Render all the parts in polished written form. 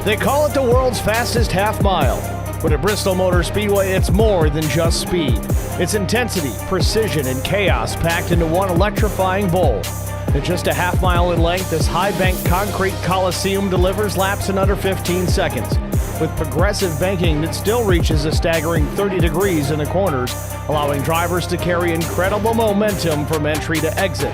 They call it the world's fastest half mile, but at Bristol Motor Speedway, it's more than just speed. It's intensity, precision, and chaos packed into one electrifying bowl. At just a half mile in length, this high-bank concrete coliseum delivers laps in under 15 seconds. With progressive banking that still reaches a staggering 30 degrees in the corners, allowing drivers to carry incredible momentum from entry to exit.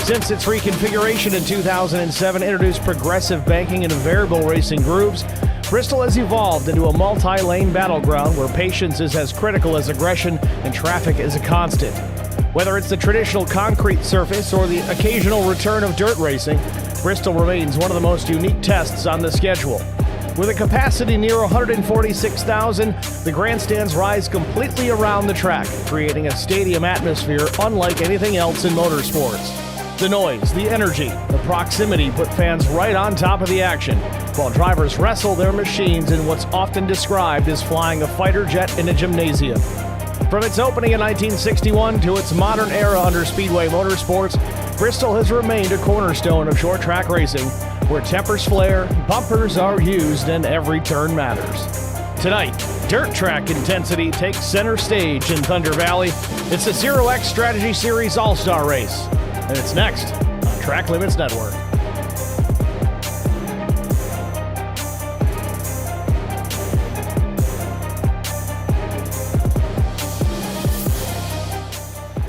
Since its reconfiguration in 2007 introduced progressive banking into variable racing grooves, Bristol has evolved into a multi-lane battleground where patience is as critical as aggression and traffic is a constant. Whether it's the traditional concrete surface or the occasional return of dirt racing, Bristol remains one of the most unique tests on the schedule. With a capacity near 146,000, the grandstands rise completely around the track, creating a stadium atmosphere unlike anything else in motorsports. The noise, the energy, the proximity put fans right on top of the action, while drivers wrestle their machines in what's often described as flying a fighter jet in a gymnasium. From its opening in 1961 to its modern era under Speedway Motorsports, Bristol has remained a cornerstone of short track racing, where tempers flare, bumpers are used, and every turn matters. Tonight, dirt track intensity takes center stage in Thunder Valley. It's the ZeroX Strategy Series All-Star Race. And it's next on Track Limits Network.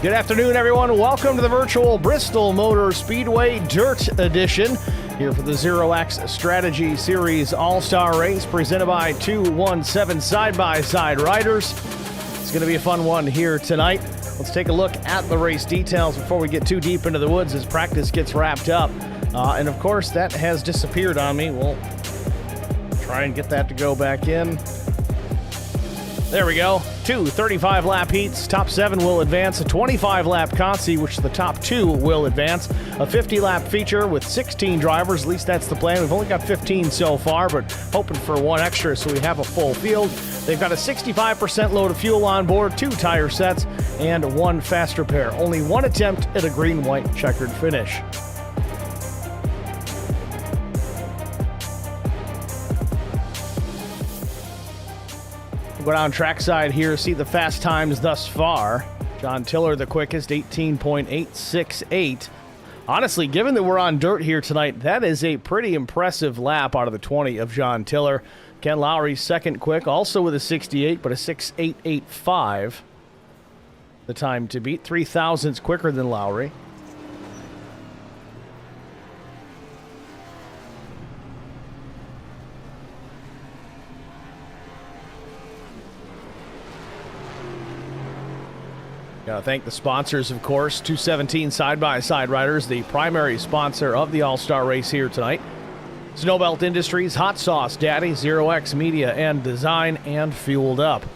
Good afternoon, everyone. Welcome to the virtual Bristol Motor Speedway Dirt Edition. Here for the ZeroX Strategy Series All-Star Race presented by 217 Side-by-Side Riders. It's going to be a fun one here tonight. Let's take a look at the race details before we get too deep into the woods as practice gets wrapped up. And of course, that has disappeared on me. We'll try and get that to go back in. There we go. 2 35-lap heats. Top 7 will advance. A 25-lap consi, which the top 2 will advance. A 50-lap feature with 16 drivers. At least that's the plan. We've only got 15 so far, but hoping for one extra so we have a full field. They've got a 65% load of fuel on board, 2 tire sets, and 1 fast repair. Only 1 attempt at a green-white checkered finish. Go down trackside here, see the fast times thus far. John Tiller, the quickest, 18.868. Honestly, given that we're on dirt here tonight, that is a pretty impressive lap out of the 20 of John Tiller. Ken Lowry's second quick, also with a 68, but a 6.885. The time to beat, 3 thousandths quicker than Lowry. Gotta thank the sponsors, of course. 217 Side-by-Side Riders, the primary sponsor of the All-Star Race here tonight. Snowbelt Industries, Hot Sauce Daddy, ZeroX Media and Design, and Fueled Up.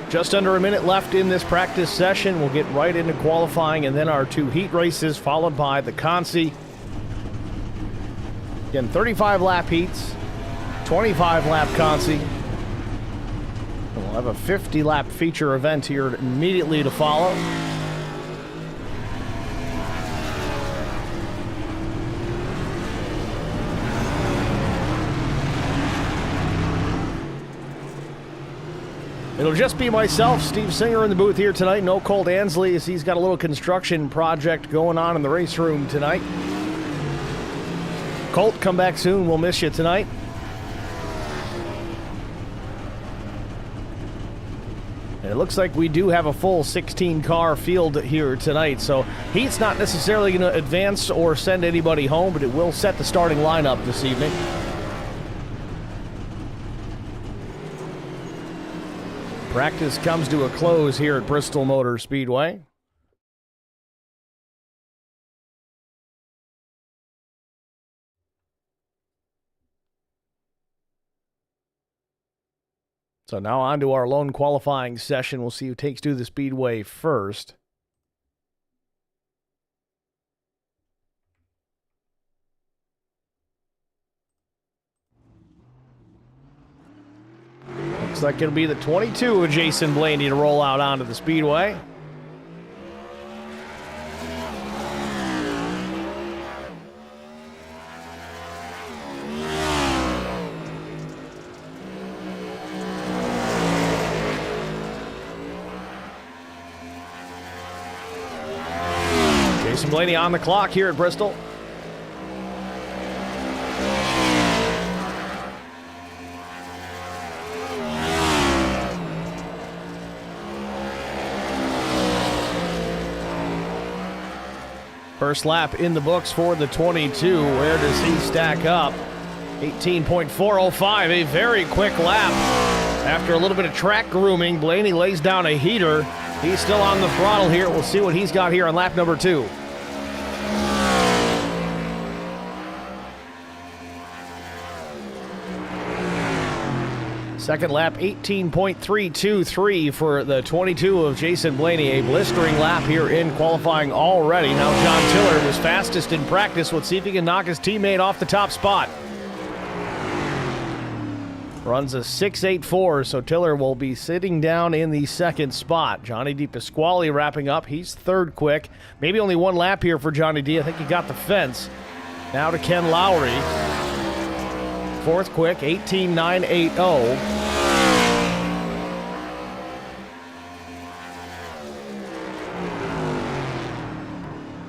Just under a minute left in this practice session. We'll get right into qualifying and then our 2 heat races, followed by the consi. Again, 35-lap heats, 25-lap consi. We'll have a 50-lap feature event here immediately to follow. It'll just be myself, Steve Singer, in the booth here tonight. No Colt Ansley, as he's got a little construction project going on in the race room tonight. Colt, come back soon. We'll miss you tonight. And it looks like we do have a full 16-car field here tonight, so heat's not necessarily going to advance or send anybody home, but it will set the starting lineup this evening. Practice comes to a close here at Bristol Motor Speedway. So now on to our lone qualifying session. We'll see who takes to the Speedway first. Looks like it'll be the 22 of Jason Blaney to roll out onto the Speedway. Jason Blaney on the clock here at Bristol. First lap in the books for the 22. Where does he stack up? 18.405, a very quick lap. After a little bit of track grooming, Blaney lays down a heater. He's still on the throttle here. We'll see what he's got here on lap number 2. Second lap, 18.323 for the 22 of Jason Blaney. A blistering lap here in qualifying already. Now John Tiller was fastest in practice. Let's see if he can knock his teammate off the top spot. Runs a 6.84, so Tiller will be sitting down in the second spot. Johnny D. Pasquale wrapping up. He's third quick. Maybe only one lap here for Johnny D. I think he got the fence. Now to Ken Lowry. Fourth quick, 18.980.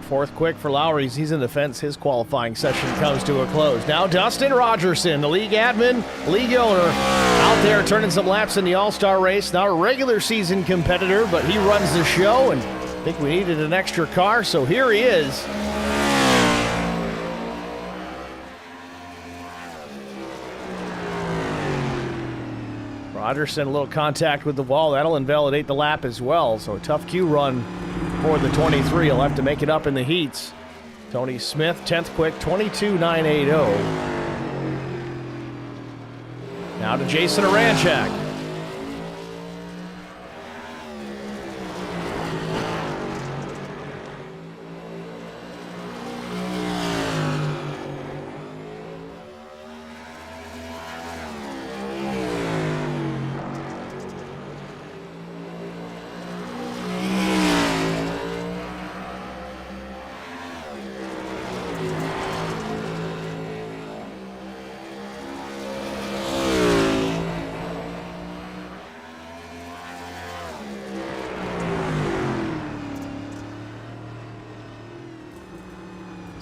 Fourth quick for Lowry. He's in the fence. His qualifying session comes to a close. Now Dustin Rogerson, the league admin, league owner, out there turning some laps in the All-Star race. Not a regular season competitor, but he runs the show, and I think we needed an extra car, so here he is. Rogerson, a little contact with the wall. That'll invalidate the lap as well. So a tough Q run for the 23. He'll have to make it up in the heats. Tony Smith, 10th quick, 22.980. Now to Jason Aranchak.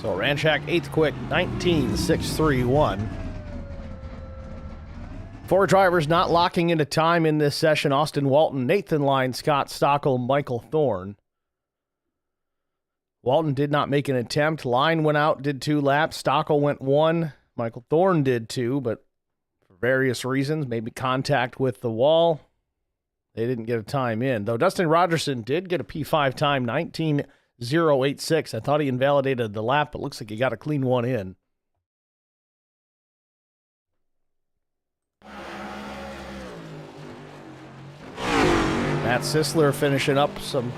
So Ranchak, 8th quick, 19.631. 4 drivers not locking into time in this session. Austin Walton, Nathan Line, Scott Stockel, Michael Thorne. Walton did not make an attempt. Line went out, did 2 laps. Stockel went 1. Michael Thorne did 2, but for various reasons, maybe contact with the wall, they didn't get a time in. Though Dustin Rogerson did get a P5 time, 19.086. I thought he invalidated the lap, but looks like he got a clean one in. Matt Sisler finishing up some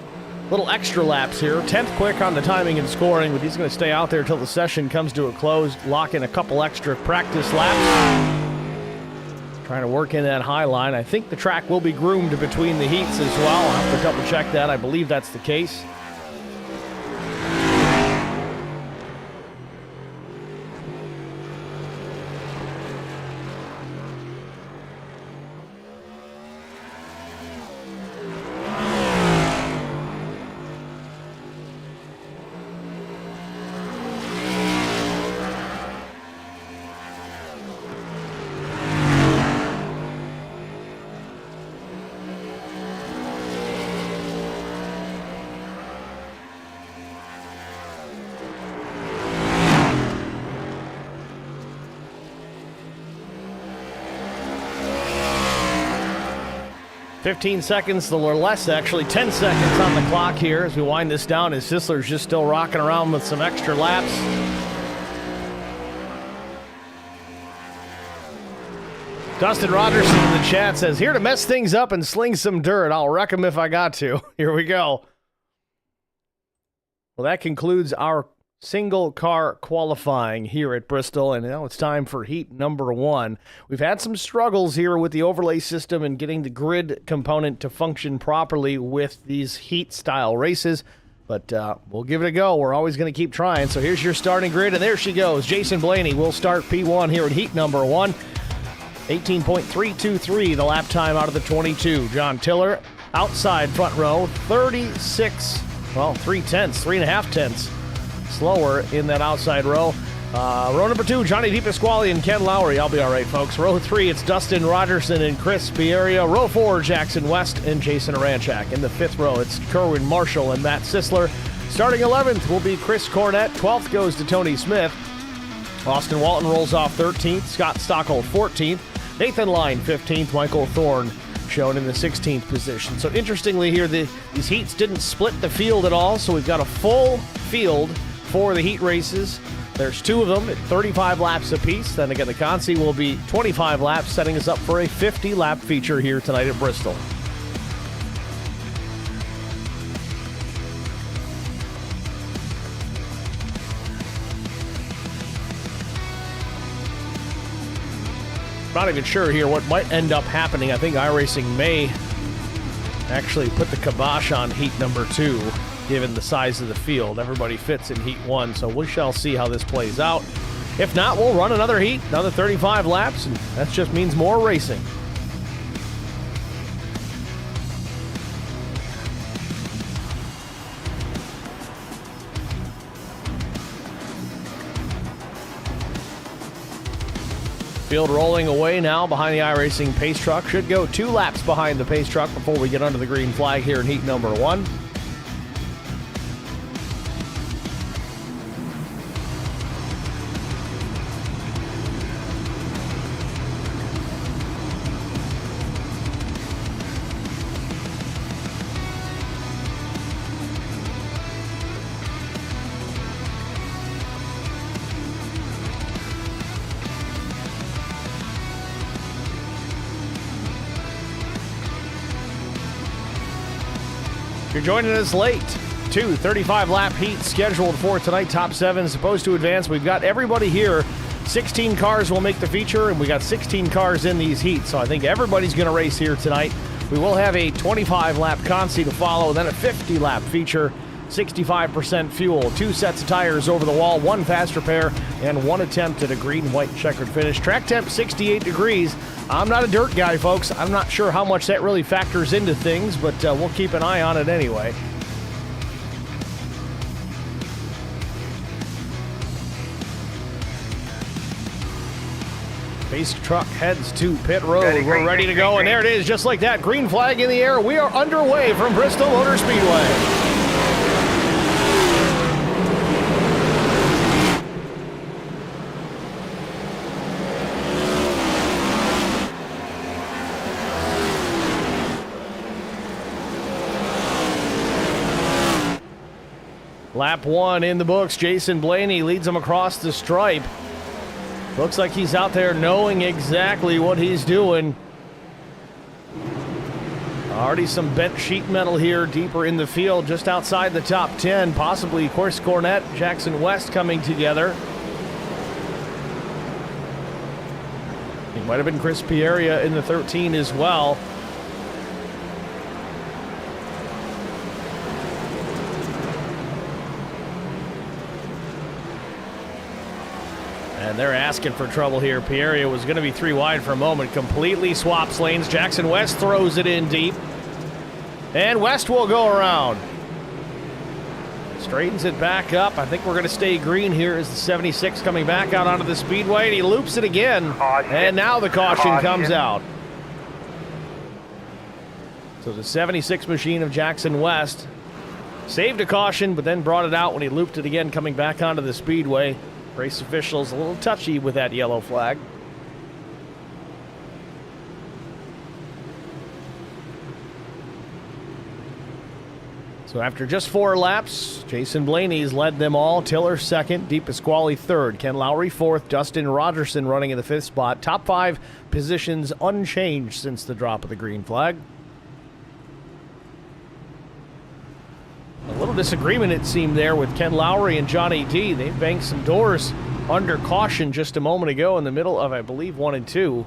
little extra laps here. 10th quick on the timing and scoring, but he's going to stay out there until the session comes to a close. Lock in a couple extra practice laps. Trying to work in that high line. I think the track will be groomed between the heats as well. I'll have to double check that. I believe that's the case. $15 seconds, or less actually, 10 seconds on the clock here as we wind this down as Sisler's just still rocking around with some extra laps. Dustin Rogerson in the chat says, here to mess things up and sling some dirt. I'll wreck them if I got to. Here we go. Well, that concludes our single car qualifying here at Bristol, and now it's time for heat number 1. We've had some struggles here with the overlay system and getting the grid component to function properly with these heat style races, but we'll give it a go. We're always going to keep trying. So here's your starting grid, and there she goes. Jason Blaney will start P1 here in heat number 1. 18.323 the lap time out of the 22. John Tiller outside front row, 3.5 tenths slower in that outside row. Row number 2, Johnny DePasquale and Ken Lowry. I'll be all right, folks. Row 3, it's Dustin Rogerson and Chris Pieria. Row 4, Jackson West and Jason Aranchak. In the 5th row, it's Kerwin Marshall and Matt Sisler. Starting 11th will be Chris Cornett. 12th goes to Tony Smith. Austin Walton rolls off 13th. Scott Stockel 14th. Nathan Line 15th. Michael Thorne shown in the 16th position. So interestingly here, these heats didn't split the field at all, so we've got a full field for the heat races. There's 2 of them at 35 laps apiece. Then again, the Consi will be 25 laps, setting us up for a 50-lap feature here tonight at Bristol. Not even sure here what might end up happening. I think iRacing may actually put the kibosh on heat number 2, given the size of the field. Everybody fits in heat 1, so we shall see how this plays out. If not, we'll run another heat, another 35 laps, and that just means more racing. Field rolling away now behind the iRacing pace truck. Should go 2 laps behind the pace truck before we get under the green flag here in heat number 1. If you're joining us late, 2 35-lap heats scheduled for tonight. Top 7 supposed to advance. We've got everybody here. 16 cars will make the feature, and we got 16 cars in these heats. So I think everybody's going to race here tonight. We will have a 25-lap Consi to follow, then a 50-lap feature. 65% fuel, 2 sets of tires over the wall, 1 fast repair, and 1 attempt at a green-white checkered finish. Track temp 68 degrees. I'm not a dirt guy, folks. I'm not sure how much that really factors into things, but we'll keep an eye on it anyway. Pace truck heads to pit road. We're ready to go, and there it is, just like that. Green flag in the air. We are underway from Bristol Motor Speedway. Lap 1 in the books. Jason Blaney leads him across the stripe. Looks like he's out there knowing exactly what he's doing. Already some bent sheet metal here deeper in the field, just outside the top 10. Possibly, of course, Cornett, Jackson West coming together. It might have been Chris Pieria in the 13 as well. And they're asking for trouble here. Pieria was going to be 3 wide for a moment. Completely swaps lanes. Jackson West throws it in deep. And West will go around. Straightens it back up. I think we're going to stay green here as the 76 coming back out onto the speedway. And he loops it again. And now the caution comes out. So the 76 machine of Jackson West saved a caution, but then brought it out when he looped it again coming back onto the speedway. Race officials a little touchy with that yellow flag. So after just 4 laps, Jason Blaney's led them all. Tiller second, DePasquale third, Ken Lowry fourth, Dustin Rogerson running in the 5th spot. Top 5 positions unchanged since the drop of the green flag. A little little disagreement, it seemed, there with Ken Lowry and Johnny D. They banked some doors under caution just a moment ago in the middle of, I believe, 1 and 2.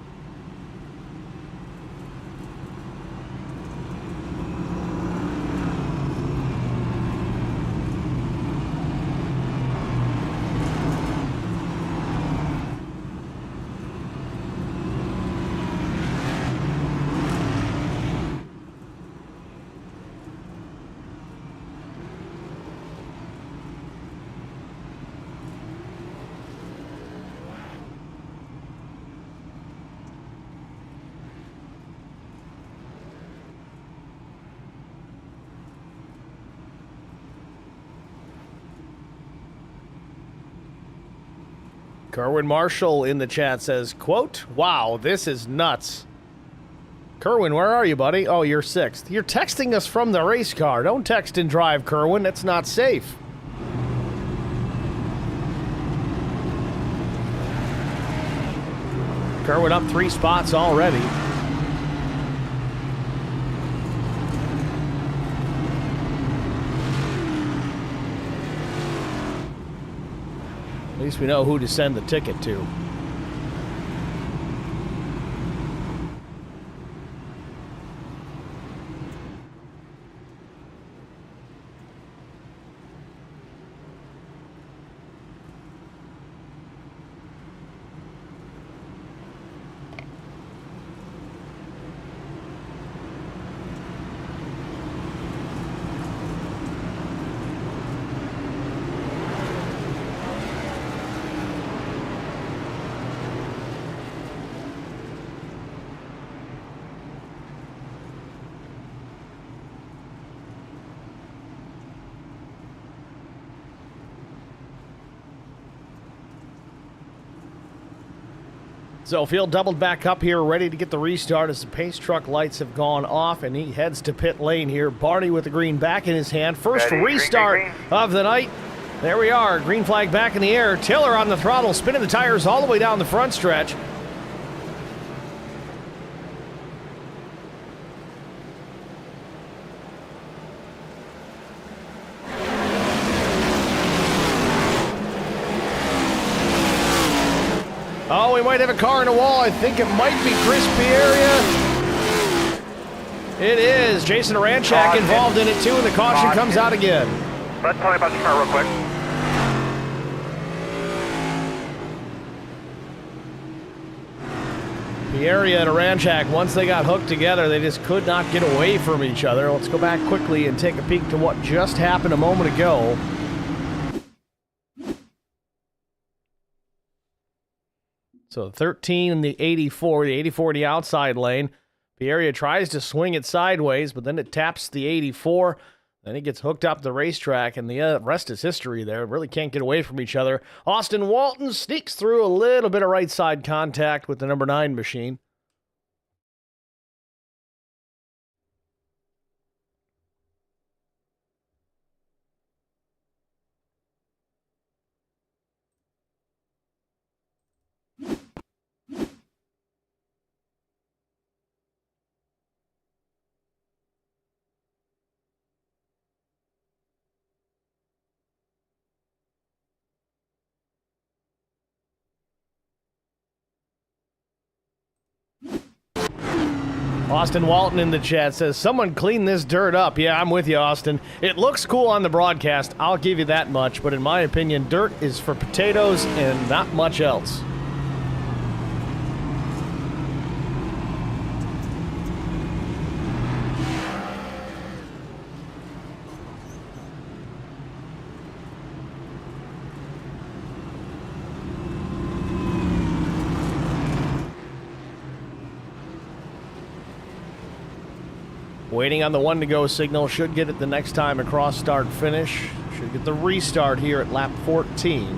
Kerwin Marshall in the chat says, quote, "Wow, this is nuts." Kerwin, where are you, buddy? Oh, you're 6th. You're texting us from the race car. Don't text and drive, Kerwin. That's not safe. Kerwin up 3 spots already. At least we know who to send the ticket to. So Field doubled back up here, ready to get the restart as the pace truck lights have gone off, and he heads to pit lane here. Barney with the green back in his hand. First restart of the night. There we are, green flag back in the air. Tiller on the throttle, spinning the tires all the way down the front stretch. Oh, we might have a car in a wall. I think it might be Chris Pieria. It is. Jason Aranchak involved in it too, and the caution comes out again. Let's tell you about the car real quick. Pieria and Aranchak, once they got hooked together, they just could not get away from each other. Let's go back quickly and take a peek to what just happened a moment ago. So 13 in the 84, the 84 in the outside lane. Pieria tries to swing it sideways, but then it taps the 84. Then he gets hooked up the racetrack, and the rest is history there. Really can't get away from each other. Austin Walton sneaks through a little bit of right side contact with the number 9 machine. Austin Walton in the chat says, someone clean this dirt up. Yeah, I'm with you, Austin. It looks cool on the broadcast, I'll give you that much, but in my opinion, dirt is for potatoes and not much else. Waiting on the 1 to go signal. Should get it the next time across start finish. Should get the restart here at lap 14.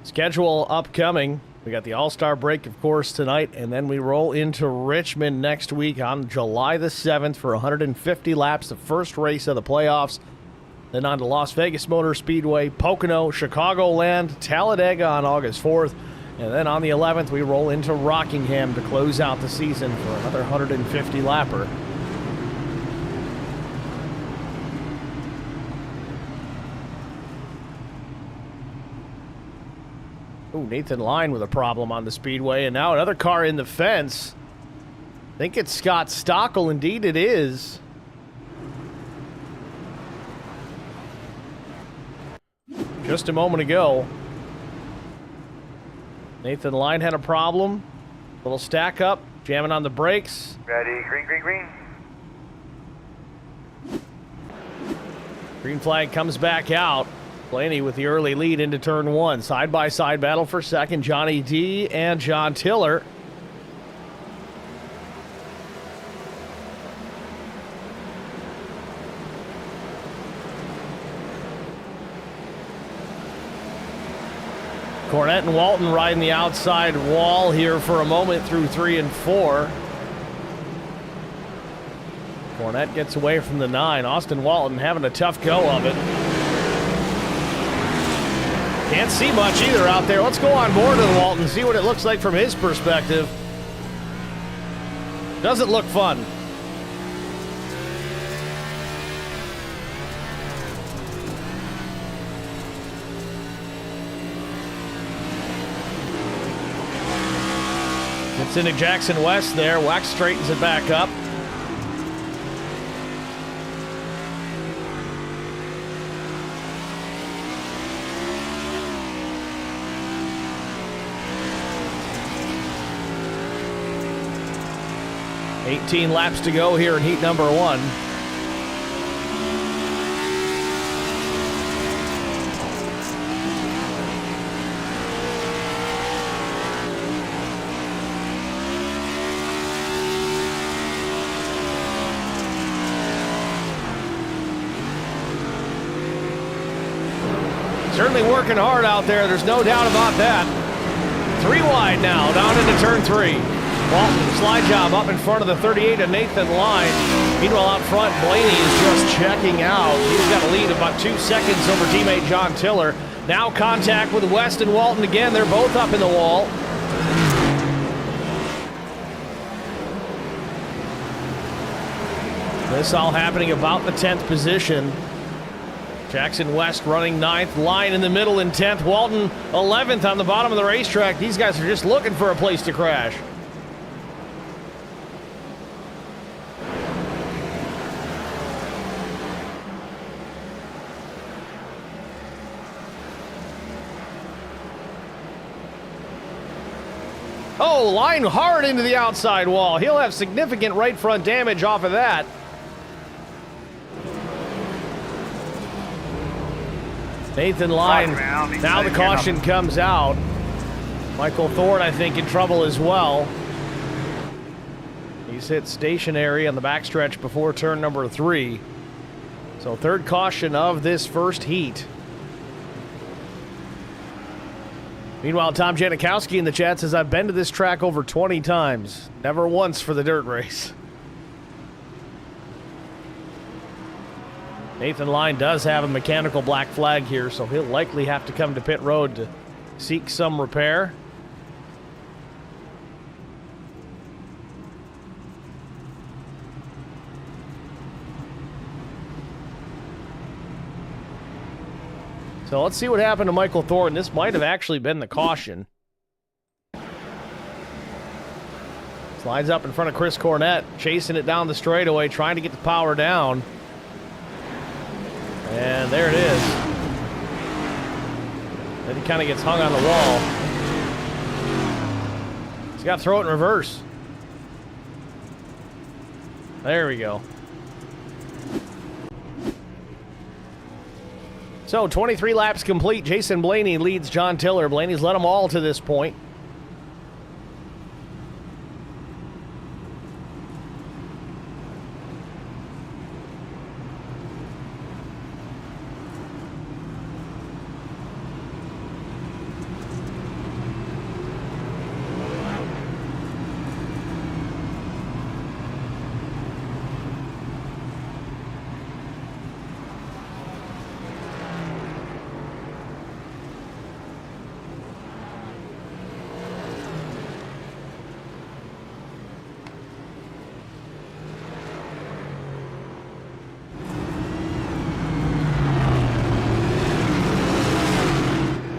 Schedule upcoming. We got the All-Star break, of course, tonight, and then we roll into Richmond next week on July the 7th for 150 laps, the first race of the playoffs. Then on to Las Vegas Motor Speedway, Pocono, Chicagoland, Talladega on August 4th. And then on the 11th, we roll into Rockingham to close out the season for another 150 lapper. Ooh, Nathan Lyon with a problem on the speedway, and now another car in the fence. I think it's Scott Stockel. Indeed it is. Just a moment ago, Nathan Lyon had a problem. Little stack up, jamming on the brakes. Ready, green, green, green. Green flag comes back out. Blaney with the early lead into turn one. Side-by-side battle for second. Johnny D and John Tiller. Cornette and Walton riding the outside wall here for a moment through 3 and 4. Cornette gets away from the 9. Austin Walton having a tough go of it. Can't see much either out there. Let's go on board with Walton and see what it looks like from his perspective. Doesn't look fun. It's into Jackson West there. Wax straightens it back up. $18 laps to go here in heat number 1. Certainly working hard out there. There's no doubt about that. 3 wide now, down into turn 3. Walton, slide job up in front of the 38 of Nathan Lyon. Meanwhile, out front, Blaney is just checking out. He's got a lead of about 2 seconds over teammate John Tiller. Now contact with West and Walton again. They're both up in the wall. This all happening about the 10th position. Jackson West running 9th, Lyon in the middle in 10th, Walton 11th on the bottom of the racetrack. These guys are just looking for a place to crash. Oh, Lyon hard into the outside wall. He'll have significant right front damage off of that. Nathan Lyon, now the caution comes out. Michael Thorne, I think, in trouble as well. He's hit stationary on the backstretch before turn number 3. So 3rd caution of this first heat. Meanwhile, Tom Janikowski in the chat says, I've been to this track over 20 times. Never once for the dirt race. Nathan Lyon does have a mechanical black flag here, so he'll likely have to come to pit road to seek some repair. So let's see what happened to Michael Thorne. This might have actually been the caution. Slides up in front of Chris Cornette, chasing it down the straightaway, trying to get the power down. And there it is. Then he kind of gets hung on the wall. He's got to throw it in reverse. There we go. So 23 laps complete. Jason Blaney leads John Tiller. Blaney's led them all to this point.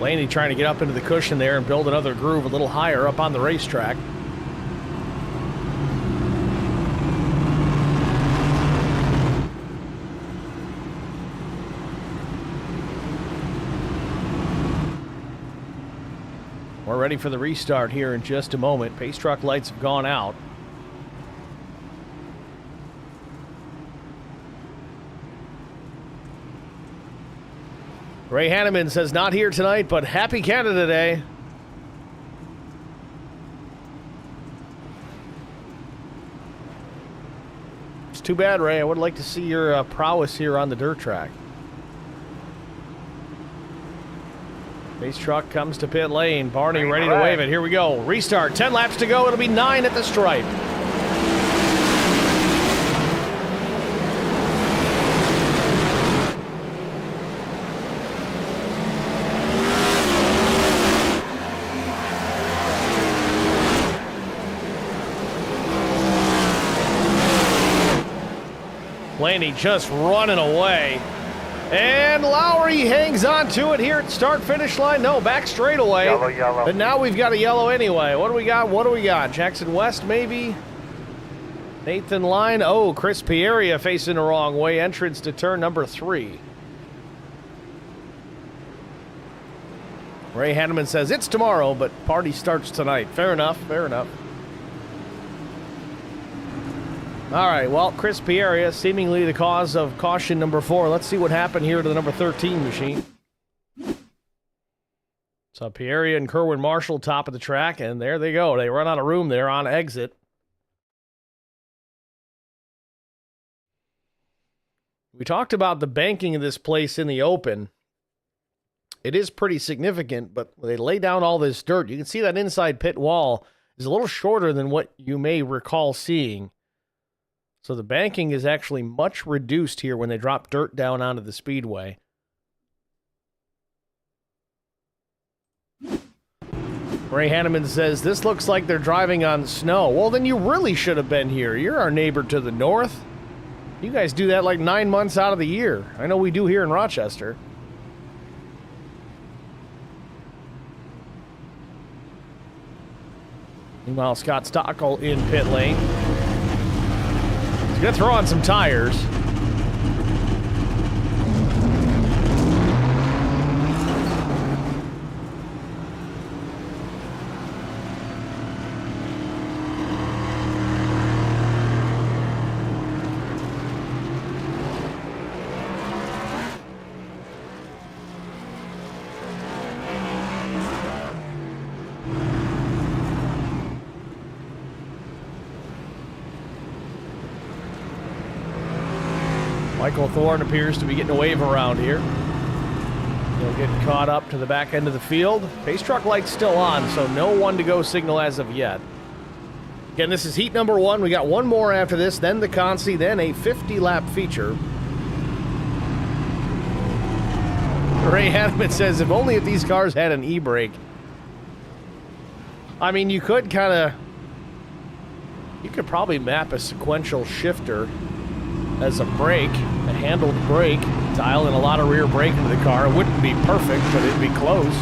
Blaney trying to get up into the cushion there and build another groove a little higher up on the racetrack. We're ready for the restart here in just a moment. Pace truck lights have gone out. Ray Hanneman says, not here tonight, but happy Canada Day. It's too bad, Ray. I would like to see your prowess here on the dirt track. Pace truck comes to pit lane. Barney ready to wave it. Here we go. Restart. 10 laps to go. It'll be 9 at the stripe. Blaney just running away. And Lowry hangs on to it here at start-finish line. No, back straightaway. Yellow. But now we've got a yellow anyway. What do we got? Jackson West, maybe? 8th in line. Oh, Chris Pieria facing the wrong way. Entrance to turn number 3. Ray Hanneman says, it's tomorrow, but party starts tonight. Fair enough. All right, well, Chris Pieria, seemingly the cause of caution number 4. Let's see what happened here to the number 13 machine. So Pieria and Kerwin Marshall top of the track, and there they go. They run out of room there on exit. We talked about the banking of this place in the open. It is pretty significant, but they lay down all this dirt. You can see that inside pit wall is a little shorter than what you may recall seeing. So the banking is actually much reduced here when they drop dirt down onto the speedway. Ray Hanneman says, this looks like they're driving on snow. Well, then you really should have been here. You're our neighbor to the north. You guys do that like 9 months out of the year. I know we do here in Rochester. Meanwhile, Scott Stockel in pit lane. He's going to throw on some tires. Michael Thorne appears to be getting a wave around here. He'll get caught up to the back end of the field. Pace truck light's still on, so no one to go signal as of yet. Again, this is heat number 1. We got one more after this, then the Consi, then a 50-lap feature. Ray Hanneman says, if only if these cars had an e-brake. I mean, you could probably map a sequential shifter as a brake, a handled brake, dial in a lot of rear brake into the car. It wouldn't be perfect, but it'd be close.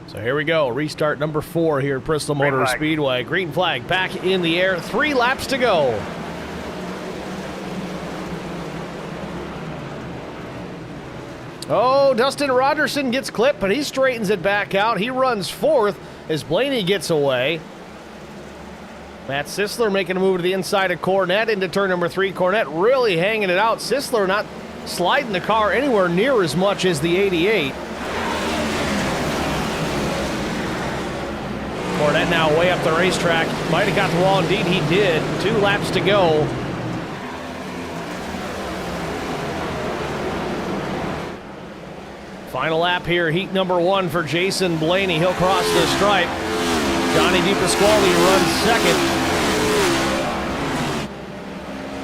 So here we go. Restart number 4 here at Bristol Motor Speedway. Green flag back in the air. 3 laps to go. Oh, Dustin Rogerson gets clipped, but he straightens it back out. He runs 4th as Blaney gets away. Matt Sisler making a move to the inside of Cornette into turn number 3. Cornette really hanging it out. Sisler not sliding the car anywhere near as much as the 88. Cornette now way up the racetrack. Might have got the wall. Indeed, he did. 2 laps to go. Final lap here, heat number 1 for Jason Blaney. He'll cross the stripe. Johnny DiPasquale runs second.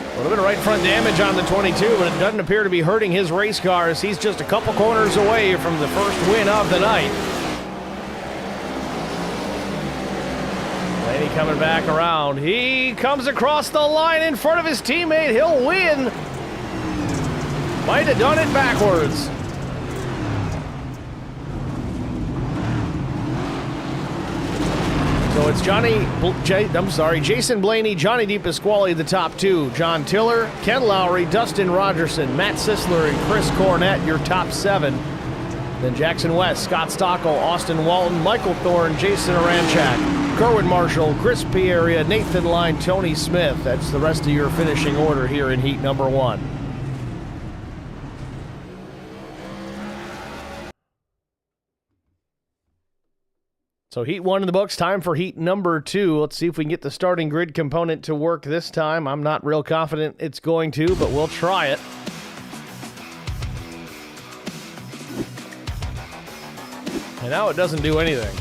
A little bit of right front damage on the 22, but it doesn't appear to be hurting his race cars. He's just a couple corners away from the first win of the night. Blaney coming back around. He comes across the line in front of his teammate. He'll win. Might have done it backwards. So it's Jason Blaney, Johnny DiPasquale, the top 2. John Tiller, Ken Lowry, Dustin Rogerson, Matt Sisler, and Chris Cornett, your top 7. Then Jackson West, Scott Stockel, Austin Walton, Michael Thorne, Jason Aranchak, Kerwin Marshall, Chris Pieria, Nathan Line, Tony Smith. That's the rest of your finishing order here in heat number 1. So heat 1 in the books, time for heat number 2. Let's see if we can get the starting grid component to work this time. I'm not real confident it's going to, but we'll try it. And now it doesn't do anything.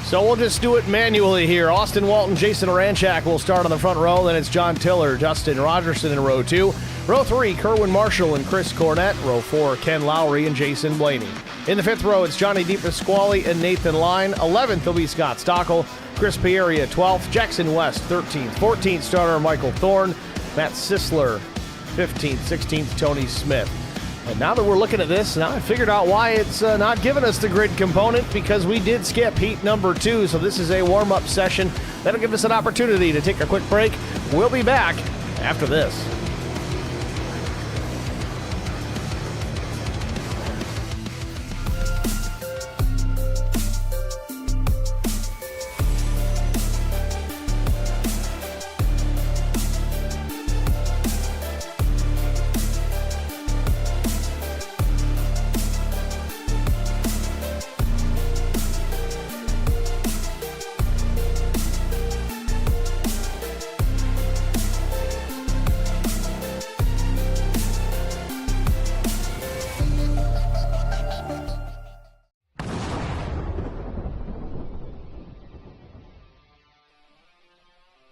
So we'll just do it manually here. Austin Walton, Jason Aranchak will start on the front row. Then it's John Tiller, Dustin Rogerson in row 2. Row 3, Kerwin Marshall and Chris Cornett. Row 4, Ken Lowry and Jason Blaney. In the 5th row, it's Johnny DiPasquale and Nathan Line. 11th will be Scott Stockel. Chris Pieria, 12th. Jackson West, 13th. 14th starter Michael Thorne. Matt Sisler, 15th. 16th, Tony Smith. And now that we're looking at this, now I figured out why it's not giving us the grid component, because we did skip heat number 2. So this is a warm-up session. That'll give us an opportunity to take a quick break. We'll be back after this.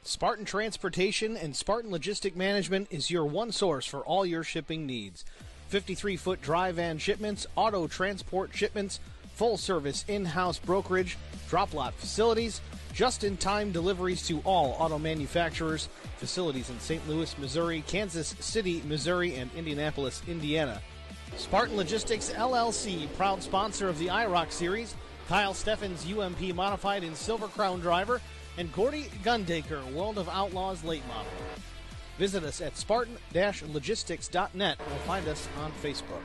Spartan Transportation and Spartan Logistic Management is your one source for all your shipping needs. 53-foot dry van shipments, auto transport shipments, full-service in-house brokerage, drop-lot facilities, just-in-time deliveries to all auto manufacturers, facilities in St. Louis, Missouri, Kansas City, Missouri, and Indianapolis, Indiana. Spartan Logistics, LLC, proud sponsor of the IROC Series, Kyle Steffens UMP Modified and Silver Crown Driver, and Gordy Gundaker, World of Outlaws Late Model. Visit us at spartan-logistics.net or find us on Facebook.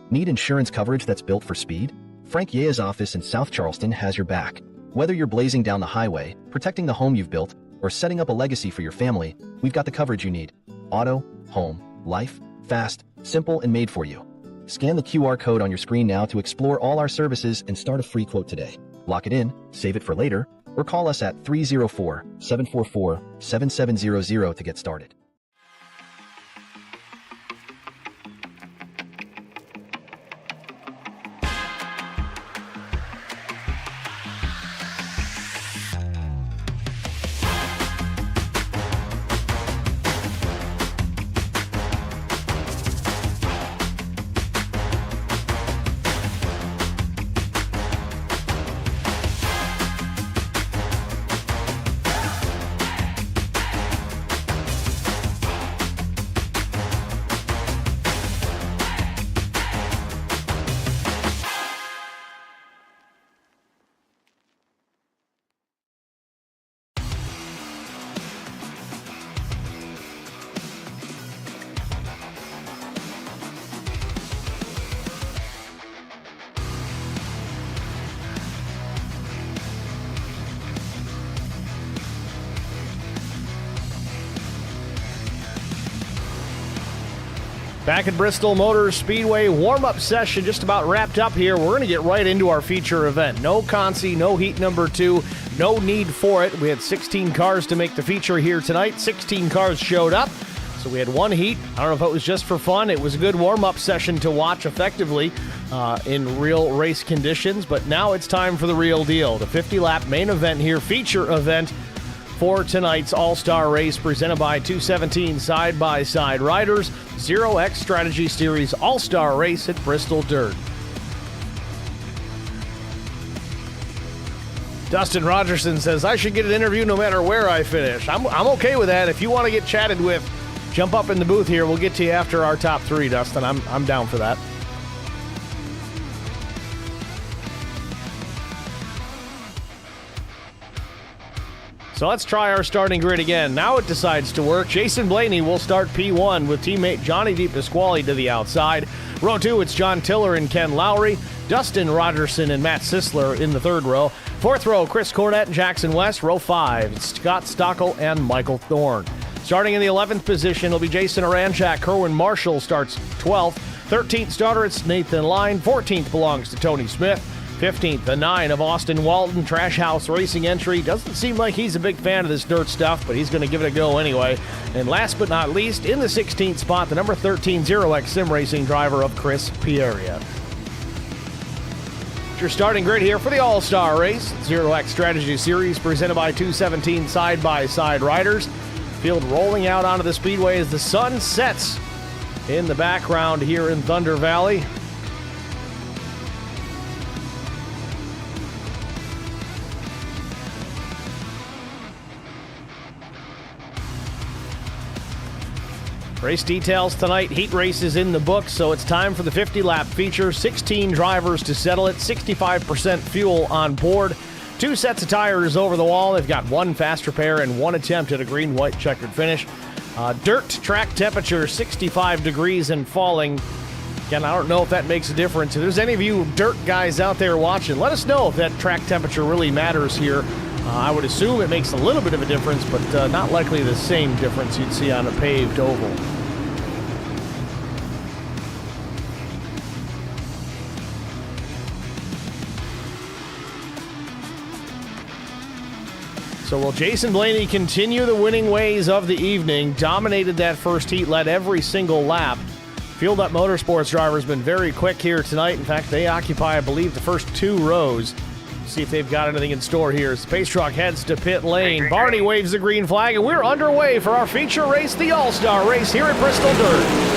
Need insurance coverage that's built for speed? Frank Yea's office in South Charleston has your back. Whether you're blazing down the highway, protecting the home you've built, or setting up a legacy for your family, we've got the coverage you need. Auto, home, life, fast, simple, and made for you. Scan the QR code on your screen now to explore all our services and start a free quote today. Lock it in, save it for later, or call us at 304-744-7700 to get started. Back at Bristol Motor Speedway, warm-up session just about wrapped up here. We're going to get right into our feature event. No Consi, no heat number 2, no need for it. We had 16 cars to make the feature here tonight. 16 cars showed up, so we had one heat. I don't know if it was just for fun. It was a good warm-up session to watch effectively in real race conditions, but now it's time for the real deal. The 50-lap main event here, feature event for tonight's All-Star Race presented by 217 Side-by-Side Riders, ZeroX Strategy Series All-Star Race at Bristol Dirt. Dustin Rogerson says, I should get an interview no matter where I finish. I'm okay with that. If you want to get chatted with, jump up in the booth here. We'll get to you after our top 3, Dustin. I'm down for that. So let's try our starting grid again. Now it decides to work. Jason Blaney will start P1 with teammate Johnny DePasquale to the outside. Row 2, it's John Tiller and Ken Lowry. Dustin Rogerson and Matt Sisler in the third row. Fourth row, Chris Cornett and Jackson West. Row 5, it's Scott Stockel and Michael Thorne. Starting in the 11th position will be Jason Aranchak. Kerwin Marshall starts 12th. 13th starter, it's Nathan Line. 14th belongs to Tony Smith. 15th, the 9 of Austin Walton, Trash House Racing entry. Doesn't seem like he's a big fan of this dirt stuff, but he's going to give it a go anyway. And last but not least, in the 16th spot, the number 13 ZeroX Sim Racing driver of Chris Pieria. Your starting grid here for the All-Star Race, ZeroX Strategy Series presented by 217 Side-by-Side Riders. Field rolling out onto the speedway as the sun sets in the background here in Thunder Valley. Race details tonight, heat races in the book, so it's time for the 50-lap feature. 16 drivers to settle it, 65% fuel on board. 2 sets of tires over the wall. They've got 1 fast repair and 1 attempt at a green-white checkered finish. Dirt track temperature, 65 degrees and falling. Again, I don't know if that makes a difference. If there's any of you dirt guys out there watching, let us know if that track temperature really matters here. I would assume it makes a little bit of a difference, but not likely the same difference you'd see on a paved oval. So will Jason Blaney continue the winning ways of the evening? Dominated that first heat, led every single lap. Field Up Motorsports driver's been very quick here tonight. In fact, they occupy, I believe, the first 2 rows. See if they've got anything in store here. Space Truck heads to pit lane. Barney waves the green flag, and we're underway for our feature race, the All-Star Race here at Bristol Dirt.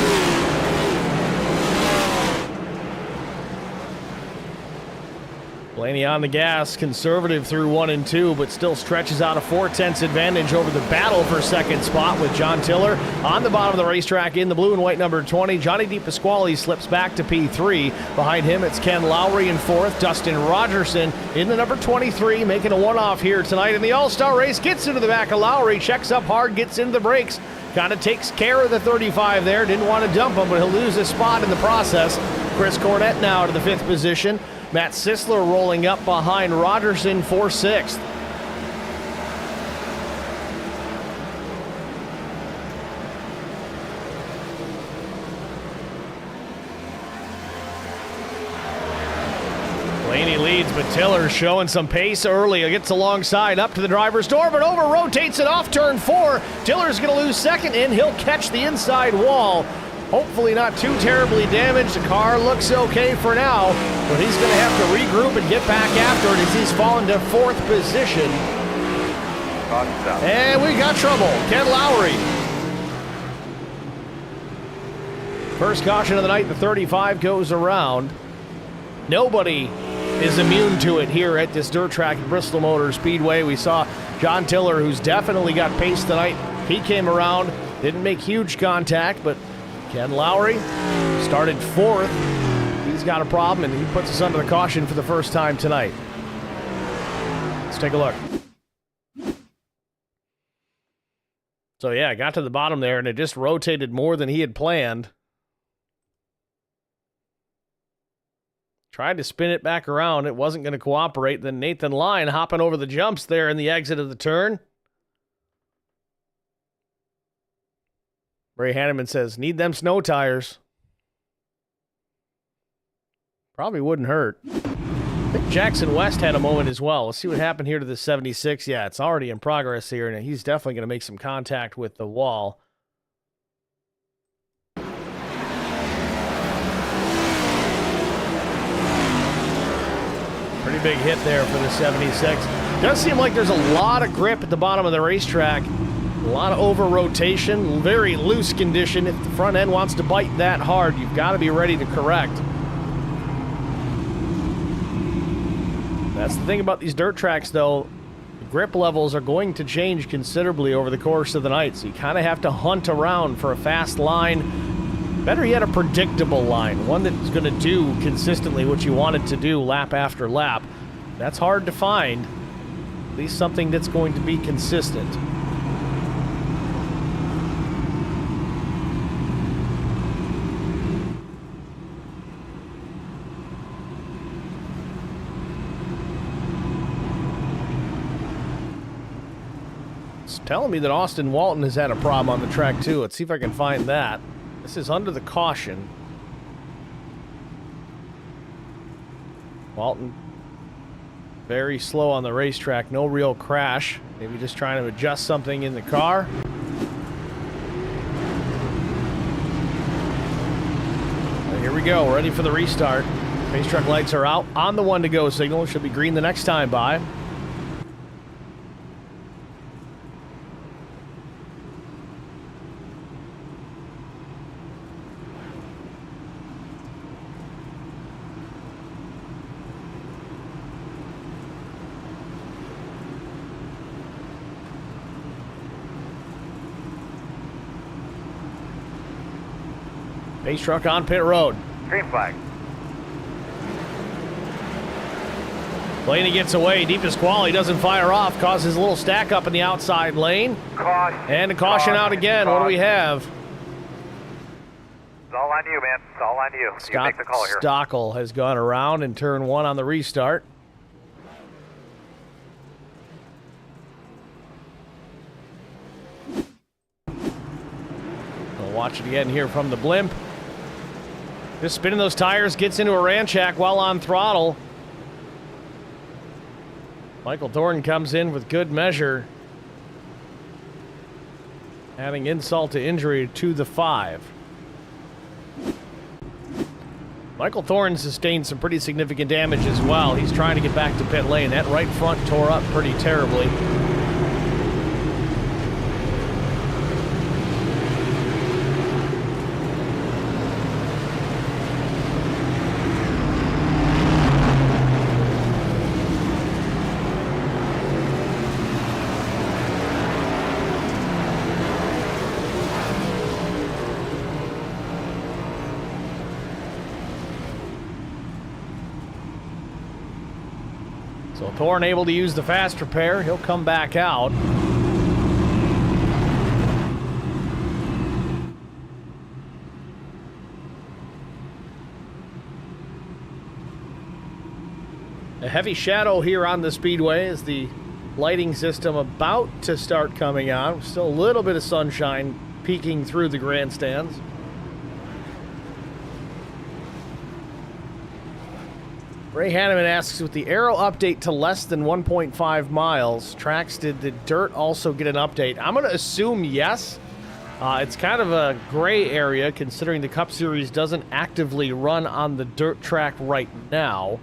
Blaney on the gas, conservative through 1 and 2, but still stretches out a 4/10 advantage over the battle for second spot with John Tiller on the bottom of the racetrack in the blue and white number 20. Johnny DePasquale slips back to P3. Behind him, it's Ken Lowry in 4th. Dustin Rogerson in the number 23, making a one-off here tonight. And the All-Star Race gets into the back of Lowry, checks up hard, gets into the brakes. Kind of takes care of the 35 there. Didn't want to dump him, but he'll lose a spot in the process. Chris Cornett now to the 5th position. Matt Sisler rolling up behind Rogerson for 6th. Blaney leads, but Tiller's showing some pace early. It gets alongside, up to the driver's door, but over rotates it off turn 4. Tiller's going to lose second, and he'll catch the inside wall. Hopefully not too terribly damaged. The car looks okay for now, but he's going to have to regroup and get back after it as he's fallen to 4th position. And we got trouble. Ken Lowry. First caution of the night, the 35 goes around. Nobody is immune to it here at this dirt track at Bristol Motor Speedway. We saw John Tiller, who's definitely got pace tonight. He came around, didn't make huge contact, but Ken Lowry started 4th. He's got a problem, and he puts us under the caution for the first time tonight. Let's take a look. So yeah, got to the bottom there, and it just rotated more than he had planned. Tried to spin it back around. It wasn't going to cooperate. Then Nathan Lyon hopping over the jumps there in the exit of the turn. Ray Hanneman says, need them snow tires. Probably wouldn't hurt. I think Jackson West had a moment as well. Let's see what happened here to the 76. Yeah, it's already in progress here, and he's definitely going to make some contact with the wall. Pretty big hit there for the 76. Does seem like there's a lot of grip at the bottom of the racetrack. A lot of over-rotation, very loose condition. If the front end wants to bite that hard, you've got to be ready to correct. That's the thing about these dirt tracks, though. The grip levels are going to change considerably over the course of the night, so you kind of have to hunt around for a fast line. Better yet, a predictable line, one that's going to do consistently what you want it to do lap after lap. That's hard to find. At least something that's going to be consistent. It's telling me that Austin Walton has had a problem on the track too. Let's see if I can find that. This is under the caution. Walton, very slow on the racetrack. No real crash. Maybe just trying to adjust something in the car. And here we go. Ready for the restart. Race truck lights are out. On the 1 to go signal. Should be green the next time by. Pace truck on pit road. Green flag. Blaney gets away. Deepest quality doesn't fire off. Causes a little stack up in the outside lane. Caution. And a caution out again. What do we have? It's all on you, man. It's all on you. You Scott make the call here. Stockel has gone around in turn 1 on the restart. We'll watch it again here from the blimp. Just spinning those tires, gets into a ranchack while on throttle. Michael Thornton comes in with good measure, adding insult to injury to the 5. Michael Thornton sustained some pretty significant damage as well. He's trying to get back to pit lane. That right front tore up pretty terribly. So Thorne able to use the fast repair. He'll come back out. A heavy shadow here on the speedway as the lighting system about to start coming on. Still a little bit of sunshine peeking through the grandstands. Ray Hanneman asks, with the aero update to less than 1.5 miles, tracks, did the dirt also get an update? I'm going to assume yes. It's kind of a gray area considering the Cup Series doesn't actively run on the dirt track right now.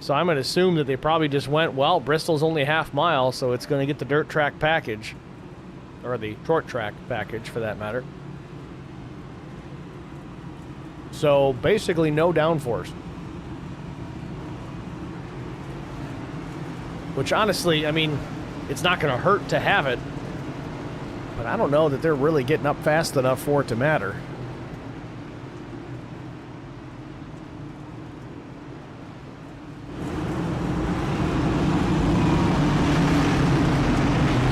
So I'm going to assume that they probably just went, well, Bristol's only a half mile, so it's going to get the dirt track package. Or the short track package, for that matter. So basically no downforce. Which honestly, I mean, it's not going to hurt to have it. But I don't know that they're really getting up fast enough for it to matter.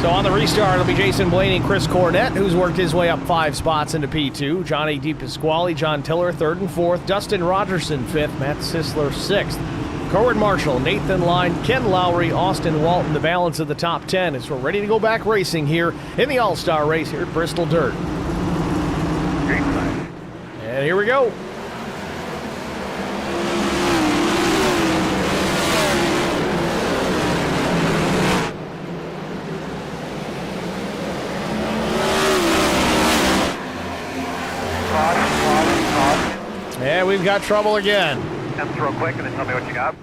So on the restart, it'll be Jason Blaney and Chris Cornett, who's worked his way up 5 spots into P2. Johnny DePasquale, John Tiller, 3rd and 4th. Dustin Rogerson, 5th. Matt Sisler, 6th. Corwin Marshall, Nathan Line, Ken Lowry, Austin Walton, the balance of the top 10 as we're ready to go back racing here in the All-Star race here at Bristol Dirt. Green flag. And here we go. And we've got trouble again. Temps real quick and then tell me what you got.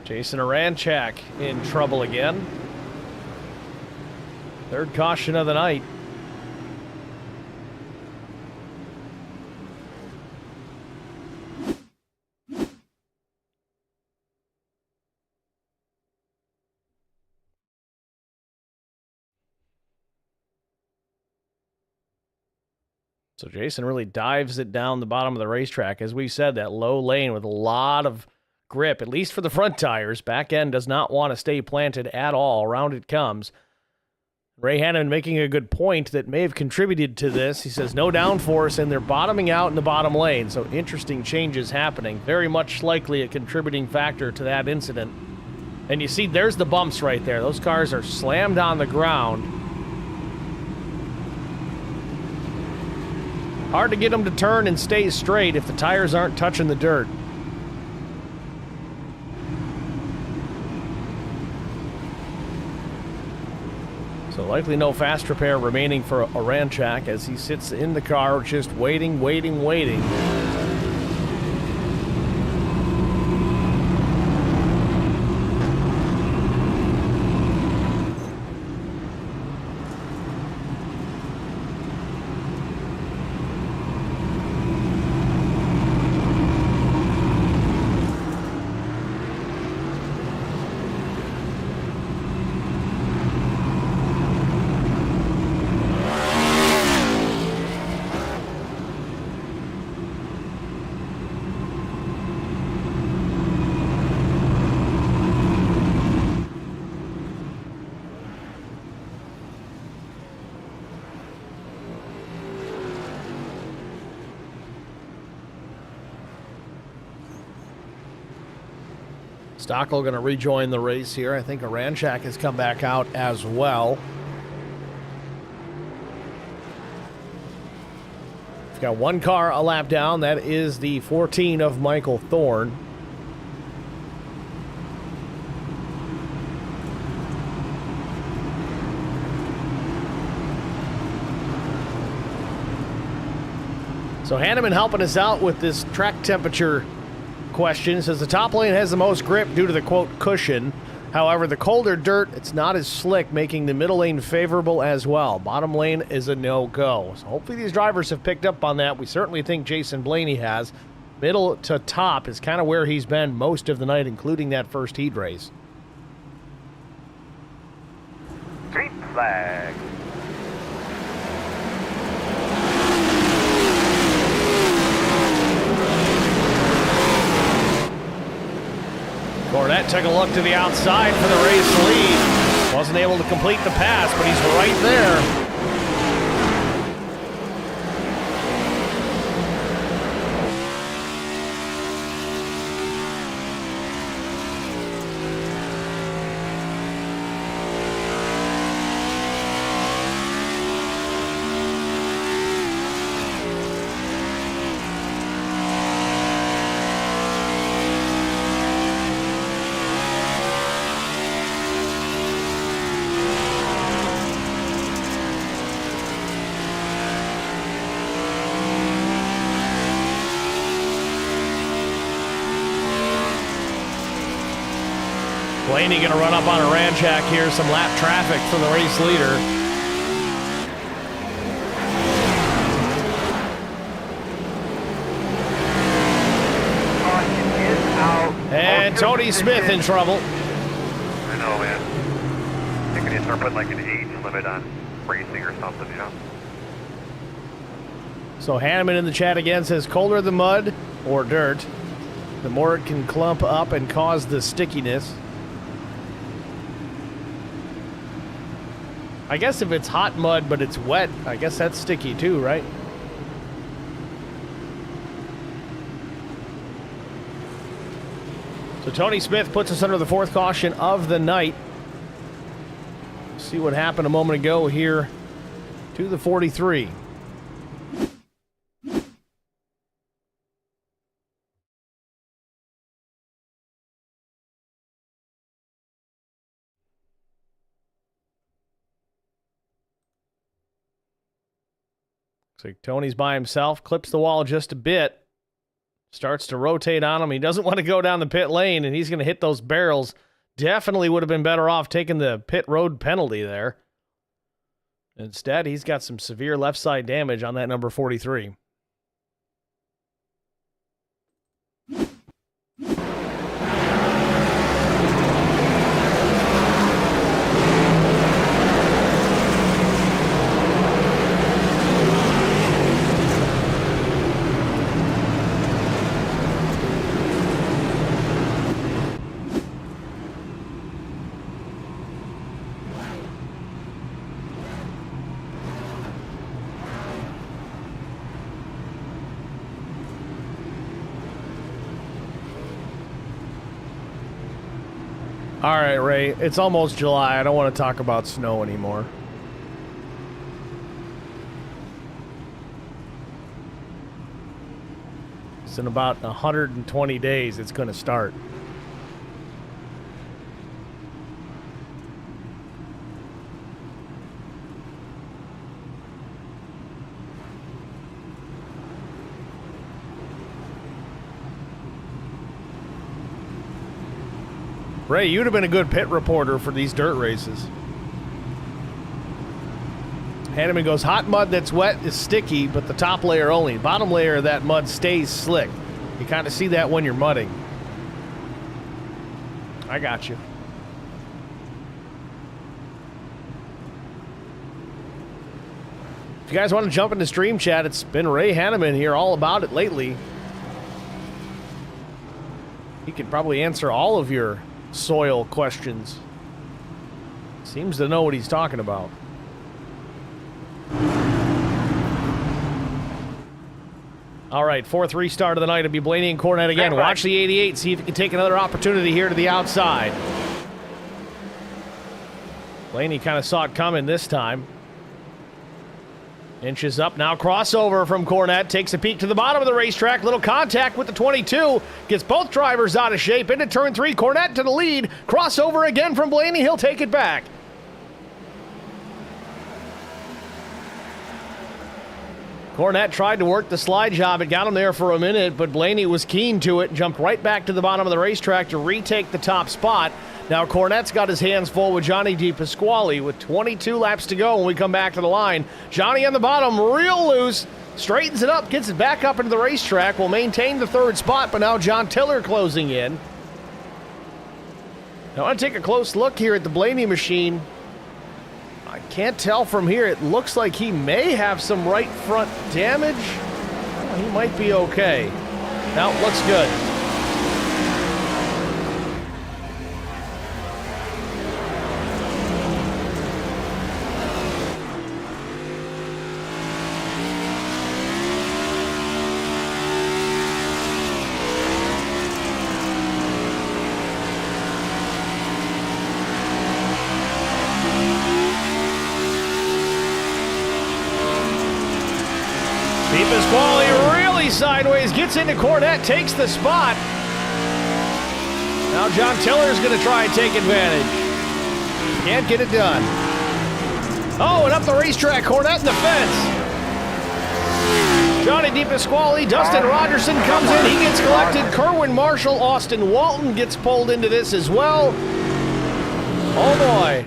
Jason Aranchak in trouble again. 3rd caution of the night. So Jason really dives it down the bottom of the racetrack. As we said, that low lane with a lot of grip, at least for the front tires. Back end does not want to stay planted at all. Around it comes. Ray Hanneman making a good point that may have contributed to this. He says no downforce, and they're bottoming out in the bottom lane. So interesting changes happening. Very much likely a contributing factor to that incident. And you see, there's the bumps right there. Those cars are slammed on the ground. Hard to get them to turn and stay straight if the tires aren't touching the dirt. So likely no fast repair remaining for Aranchak as he sits in the car just waiting. Stockel going to rejoin the race here. I think Aranchak has come back out as well. We've got one car a lap down. That is the 14 of Michael Thorne. So Hanneman helping us out with this track temperature question. Says the top lane has the most grip due to the, quote, cushion. However, the colder dirt, it's not as slick, making the middle lane favorable as well. Bottom lane is a no-go. So hopefully these drivers have picked up on that. We certainly think Jason Blaney has. Middle to top is kind of where he's been most of the night, including that first heat race. Green flag. Cornett took a look to the outside for the race lead. Wasn't able to complete the pass, but he's right there. Blaney going to run up on a Ranchak here. Some lap traffic for the race leader. And Tony Smith in trouble. I know, man. I think we need to start putting like an age limit on racing or something, you know? So Hanneman in the chat again says colder the mud or dirt, the more it can clump up and cause the stickiness. I guess if it's hot mud but it's wet, I guess that's sticky too, right? So Tony Smith puts us under the fourth caution of the night. See what happened a moment ago here to the 43. Looks like Tony's by himself, clips the wall just a bit. Starts to rotate on him. He doesn't want to go down the pit lane, and he's going to hit those barrels. Definitely would have been better off taking the pit road penalty there. Instead, he's got some severe left side damage on that number 43. All right, Ray, it's almost July. I don't want to talk about snow anymore. It's in about 120 days it's going to start. Ray, you'd have been a good pit reporter for these dirt races. Hanneman goes, hot mud that's wet is sticky, but the top layer only. Bottom layer of that mud stays slick. You kind of see that when you're mudding. I got you. If you guys want to jump into stream chat, it's been Ray Hanneman here all about it lately. He could probably answer all of your soil questions. Seems to know what he's talking about. All right, fourth restart of the night. It'll be Blaney and Cornette again. Watch the 88, see if he can take another opportunity here to the outside. Blaney kind of saw it coming this time. Inches up now, crossover from Cornette, takes a peek to the bottom of the racetrack, little contact with the 22, gets both drivers out of shape, into turn 3, Cornette to the lead, crossover again from Blaney, he'll take it back. Cornette tried to work the slide job, it got him there for a minute, but Blaney was keen to it, jumped right back to the bottom of the racetrack to retake the top spot. Now Cornette's got his hands full with Johnny DePasquale with 22 laps to go when we come back to the line. Johnny on the bottom, real loose, straightens it up, gets it back up into the racetrack, will maintain the third spot, but now John Tiller closing in. Now I want to take a close look here at the Blaney machine. I can't tell from here, it looks like he may have some right front damage. Well, he might be okay. Now, looks good. DePasquale really sideways, gets into Cornette, takes the spot. Now John Tiller's going to try and take advantage. Can't get it done. Oh, and up the racetrack, Cornette in the fence. Johnny DePasquale, Dustin Rogerson comes in, he gets collected. Kerwin Marshall, Austin Walton gets pulled into this as well. Oh boy.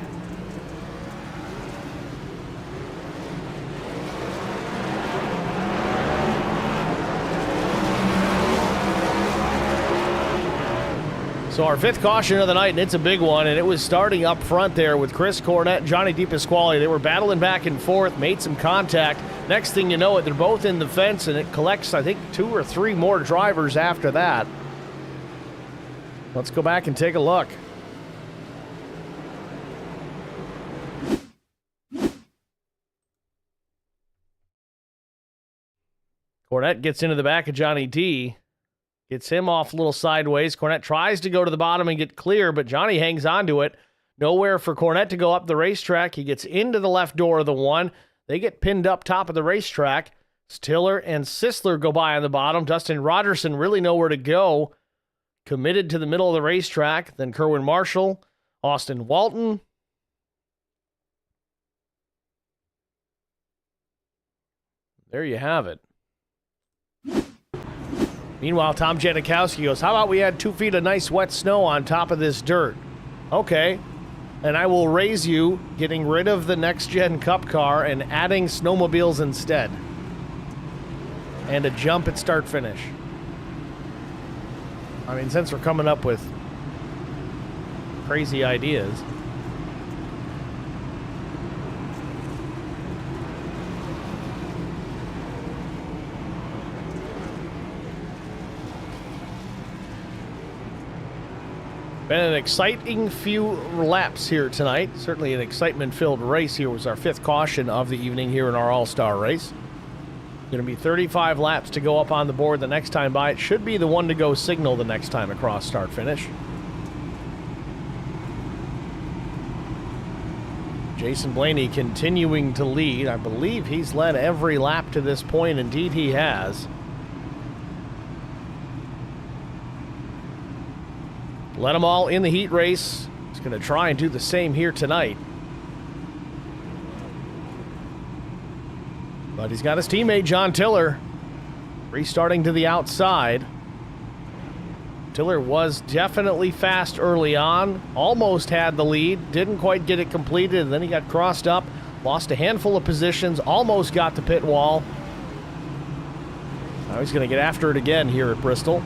So our fifth caution of the night, and it's a big one, and it was starting up front there with Chris Cornett and Johnny DePasquale. They were battling back and forth, made some contact. Next thing you know it, they're both in the fence, and it collects, I think, 2 or 3 more drivers after that. Let's go back and take a look. Cornett gets into the back of Johnny D. Gets him off a little sideways. Cornett tries to go to the bottom and get clear, but Johnny hangs on to it. Nowhere for Cornett to go up the racetrack. He gets into the left door of the one. They get pinned up top of the racetrack. Stiller and Sisler go by on the bottom. Dustin Rogerson really nowhere to go. Committed to the middle of the racetrack. Then Kerwin Marshall, Austin Walton. There you have it. Meanwhile, Tom Janikowski goes, how about we add 2 feet of nice wet snow on top of this dirt? Okay. And I will raise you getting rid of the next-gen Cup car and adding snowmobiles instead. And a jump at start-finish. I mean, since we're coming up with crazy ideas. Been an exciting few laps here tonight. Certainly an excitement-filled race. Here was our 5th caution of the evening here in our All-Star race. Going to be 35 laps to go up on the board the next time by. It should be the one to go signal the next time across start-finish. Jason Blaney continuing to lead. I believe he's led every lap to this point. Indeed, he has. Let them all in the heat race. He's going to try and do the same here tonight. But he's got his teammate John Tiller restarting to the outside. Tiller was definitely fast early on. Almost had the lead. Didn't quite get it completed. And then he got crossed up. Lost a handful of positions. Almost got the pit wall. Now he's going to get after it again here at Bristol.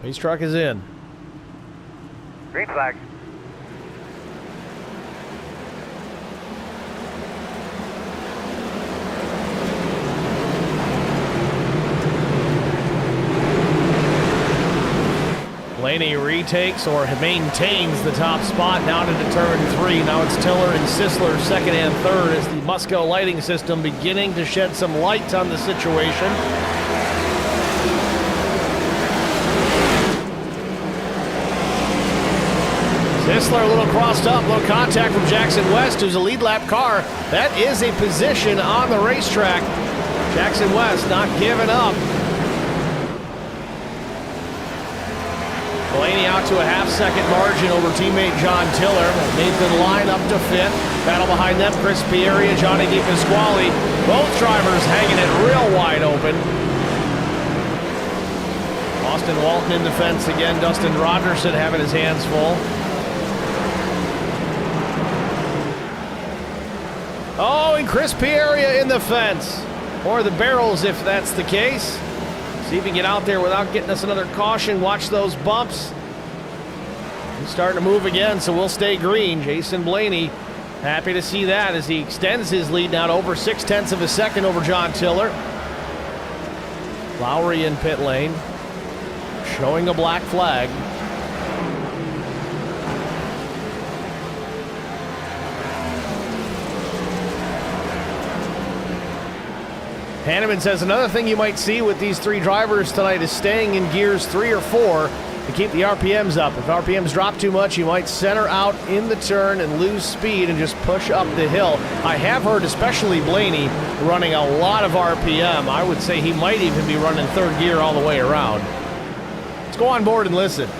His truck is in. Green flag. Blaney retakes or maintains the top spot down into turn 3. Now it's Tiller and Sisler second and third as the Musco lighting system beginning to shed some light on the situation. Sisler a little crossed up, little contact from Jackson West, who's a lead lap car. That is a position on the racetrack. Jackson West not giving up. Blaney out to a half-second margin over teammate John Tiller. Nathan Line up to 5th. Battle behind them, Chris Pieria, Johnny DePasquale. Both drivers hanging it real wide open. Austin Walton in the fence again. Dustin Rogerson having his hands full. Oh, and Chris Pieria in the fence. Or the barrels if that's the case. See if he can get out there without getting us another caution. Watch those bumps. He's starting to move again, so we'll stay green. Jason Blaney, happy to see that as he extends his lead now to over 0.6 of a second over John Tiller. Lowry in pit lane, showing a black flag. Hanneman says another thing you might see with these 3 drivers tonight is staying in gears 3 or 4 to keep the RPMs up. If RPMs drop too much, you might center out in the turn and lose speed and just push up the hill. I have heard, especially Blaney, running a lot of RPM. I would say he might even be running 3rd gear all the way around. Let's go on board and listen.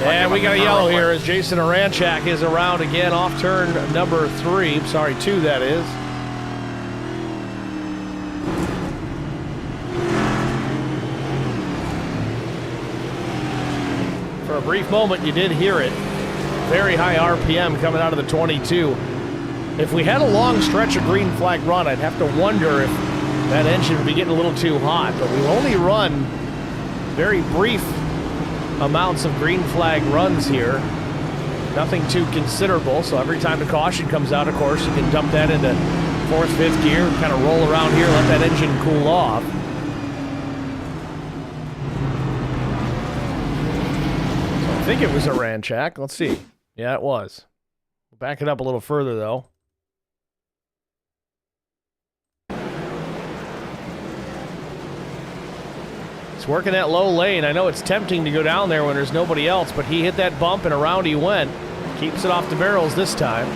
And we got a yellow here as Jason Aranchak is around again off turn number 3. Sorry, 2 that is. For a brief moment, you did hear it. Very high RPM coming out of the 22. If we had a long stretch of green flag run, I'd have to wonder if that engine would be getting a little too hot. But we've only run very brief amounts of green flag runs here. Nothing too considerable. So every time the caution comes out, of course, you can dump that into 4th, 5th gear, kind of roll around here, let that engine cool off. So I think it was a Ranchak. Let's see. Yeah, it was. Back it up a little further, though. It's working that low lane. I know it's tempting to go down there when there's nobody else, but he hit that bump and around he went. Keeps it off the barrels this time.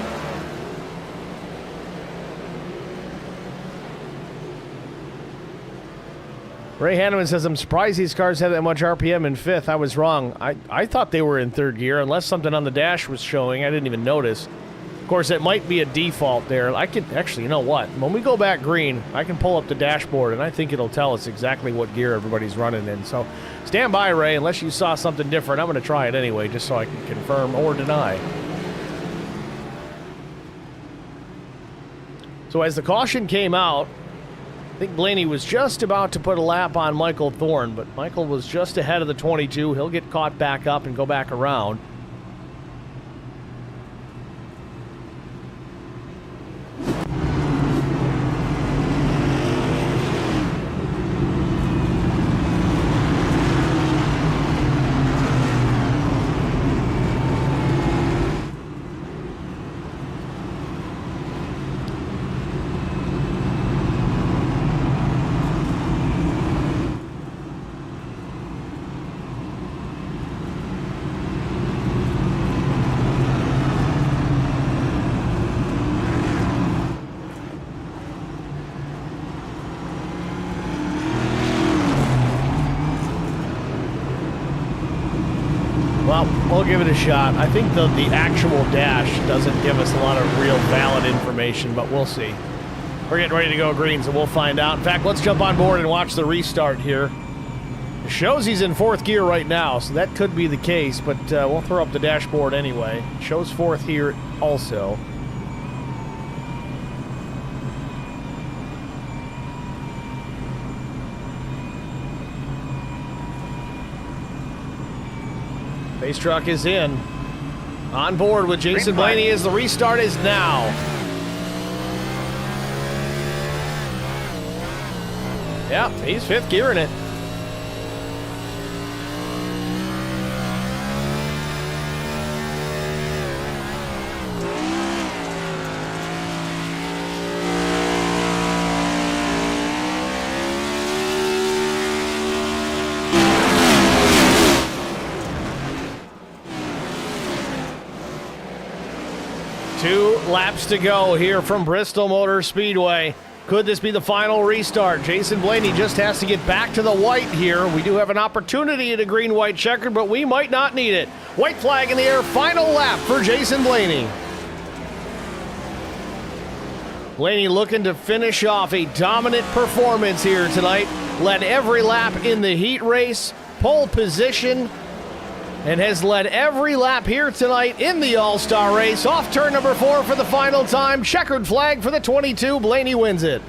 Ray Hanneman says, I'm surprised these cars have that much RPM in 5th. I was wrong. I thought they were in 3rd gear, unless something on the dash was showing. I didn't even notice. Of course, it might be a default there. I could, actually, you know what? When we go back green, I can pull up the dashboard, and I think it'll tell us exactly what gear everybody's running in. So stand by, Ray, unless you saw something different. I'm going to try it anyway, just so I can confirm or deny. So as the caution came out, I think Blaney was just about to put a lap on Michael Thorne, but Michael was just ahead of the 22. He'll get caught back up and go back around. Well, we'll give it a shot. I think the actual dash doesn't give us a lot of real valid information, but we'll see. We're getting ready to go green, so we'll find out. In fact, let's jump on board and watch the restart here. It shows he's in 4th gear right now, so that could be the case, but we'll throw up the dashboard anyway. It shows 4th here also. Base truck is in. On board with Jason Blaney as the restart is now. Yep, he's 5th gear in it. Laps to go here from Bristol Motor Speedway. Could this be the final restart? Jason Blaney just has to get back to the white here. We do have an opportunity at a green-white checkered, but we might not need it. White flag in the air, final lap for Jason Blaney. Blaney looking to finish off a dominant performance here tonight. Led every lap in the heat race, pole position, and has led every lap here tonight in the All-Star race. Off turn number 4 for the final time. Checkered flag for the 22. Blaney wins it.